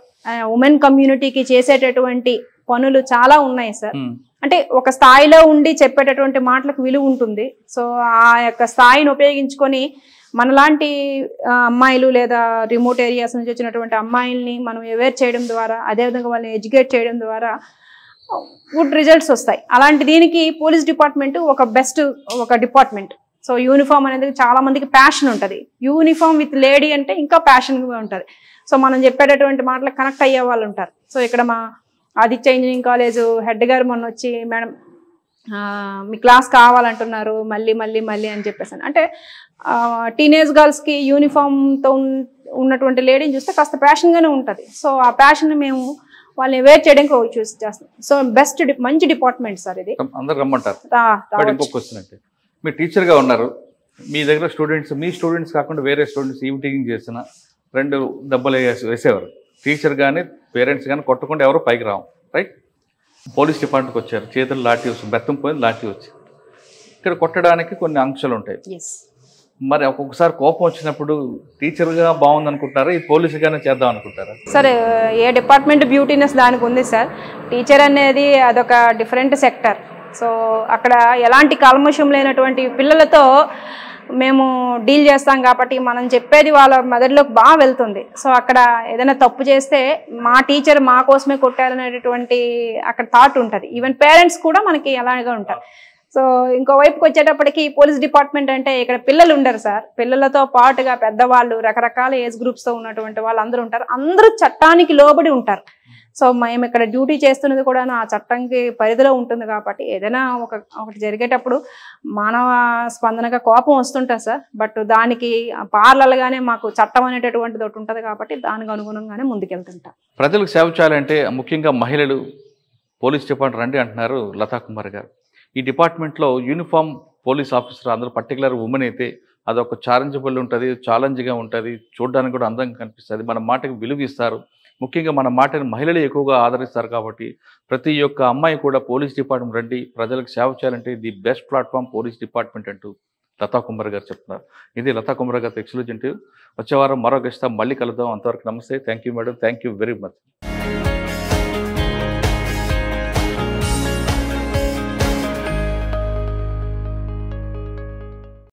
ఉమెన్ కమ్యూనిటీకి చేసేటటువంటి పనులు చాలా ఉన్నాయి సార్. అంటే ఒక స్థాయిలో ఉండి చెప్పేటటువంటి మాటలకు విలువ ఉంటుంది. సో ఆ యొక్క స్థాయిని ఉపయోగించుకొని మనలాంటి అమ్మాయిలు లేదా రిమోట్ ఏరియాస్ నుంచి వచ్చినటువంటి అమ్మాయిల్ని మనం అవేర్ చేయడం ద్వారా, అదేవిధంగా వాళ్ళని ఎడ్యుకేట్ చేయడం ద్వారా గుడ్ రిజల్ట్స్ వస్తాయి. అలాంటి దీనికి పోలీస్ డిపార్ట్మెంట్ ఒక బెస్ట్ ఒక డిపార్ట్మెంట్. సో యూనిఫామ్ అనేది చాలా మందికి ప్యాషన్ ఉంటుంది. యూనిఫామ్ విత్ లేడీ అంటే ఇంకా ప్యాషన్గా ఉంటుంది. సో మనం చెప్పేటటువంటి మాటలకు కనెక్ట్ అయ్యే వాళ్ళు ఉంటారు. సో ఇక్కడ మా ఆదిత్య ఇంజనీరింగ్ కాలేజ్ హెడ్ గారు మొన్న వచ్చి, మేడం మీ క్లాస్ కావాలంటున్నారు మళ్ళీ మళ్ళీ మళ్ళీ అని చెప్పేసాను. అంటే టీనేజ్ గర్ల్స్కి యూనిఫామ్తో ఉన్నటువంటి లేడీని చూస్తే కాస్త ప్యాషన్గానే ఉంటుంది. సో ఆ ప్యాషన్ మేము వాళ్ళని అవేర్ చేయడానికి చూస్ చేస్తాం. సో బెస్ట్ మంచి డిపార్ట్మెంట్ సార్ ఇది. అందరు రమ్మంటారు. ఇంకొక క్వశ్చన్ అంటే, మీరు టీచర్గా ఉన్నారు, మీ దగ్గర స్టూడెంట్స్, మీ స్టూడెంట్స్ కాకుండా వేరే స్టూడెంట్స్ ఈవిటింగ్ చేసిన 2 దెబ్బలు వేసేవారు. టీచర్ కానీ పేరెంట్స్ కానీ కొట్టకుండా ఎవరు పైకి రావు, రైట్? పోలీస్ డిపార్ట్మెంట్కి వచ్చారు, చేతులు లాఠీ వచ్చి, బెత్తం పోయింది, లాఠీ వచ్చి. ఇక్కడ కొట్టడానికి కొన్ని ఆంక్షలు ఉంటాయి. మరి ఒక్కొక్కసారి కోపం వచ్చినప్పుడు టీచర్గా బాగుంది అనుకుంటారా, ఈ పోలీసుగానే చేద్దాం అనుకుంటారా? సార్ ఏ డిపార్ట్మెంట్ బ్యూటీనెస్ దానికి ఉంది సార్. టీచర్ అనేది అదొక డిఫరెంట్ సెక్టర్. సో అక్కడ ఎలాంటి కల్మషం లేనటువంటి పిల్లలతో మేము డీల్ చేస్తాం కాబట్టి మనం చెప్పేది వాళ్ళ మెదడులోకి బాగా వెళ్తుంది. సో అక్కడ ఏదైనా తప్పు చేస్తే మా టీచర్ మా కోసమే కొట్టాలనేటటువంటి అక్కడ థాట్ ఉంటుంది. ఈవెన్ పేరెంట్స్ కూడా మనకి అలాగే ఉంటారు. సో ఇంకోవైపుకి వచ్చేటప్పటికి పోలీస్ డిపార్ట్మెంట్ అంటే ఇక్కడ పిల్లలు ఉండరు సార్. పిల్లలతో పాటుగా పెద్దవాళ్ళు, రకరకాల ఏజ్ గ్రూప్స్తో ఉన్నటువంటి వాళ్ళు అందరూ ఉంటారు. అందరూ చట్టానికి లోబడి ఉంటారు. సో మేము ఇక్కడ డ్యూటీ చేస్తున్నది కూడా ఆ చట్టంకి పరిధిలో ఉంటుంది కాబట్టి ఏదైనా ఒకటి జరిగేటప్పుడు మానవ స్పందనగా కోపం వస్తుంటుంది సార్. బట్ దానికి పార్లల్గానే మాకు చట్టం అనేటటువంటిది ఒకటి ఉంటుంది కాబట్టి దానికి అనుగుణంగానే ముందుకెళ్తుంటాం. ప్రజలకు సేవ చేయాలంటే ముఖ్యంగా మహిళలు పోలీస్ డిపార్ట్మెంట్ రండి అంటున్నారు లతా కుమార్ గారు. ఈ డిపార్ట్మెంట్లో యూనిఫామ్ పోలీస్ ఆఫీసర్ అందరూ పర్టికులర్ ఉమెన్ అయితే అదొక ఛాలెంజబుల్ ఉంటుంది, ఛాలెంజ్గా ఉంటుంది, చూడడానికి కూడా అందంగా కనిపిస్తుంది, మన మాటకి విలువ ఇస్తారు. ముఖ్యంగా మన మాటని మహిళలు ఎక్కువగా ఆదరిస్తారు కాబట్టి ప్రతి ఒక్క అమ్మాయి కూడా పోలీస్ డిపార్ట్మెంట్ రండి, ప్రజలకు సేవ చేయాలంటే the best platform police department అంటూ లతా కుమార్ గారు చెప్తున్నారు. ఇది లతా కుమార్ గారు ఎక్స్క్లూజివ్. వచ్చే వారం మరో గెస్ట్తో మళ్ళీ కలుద్దాం. అంతవరకు నమస్తే. Thank you madam. Thank you very much.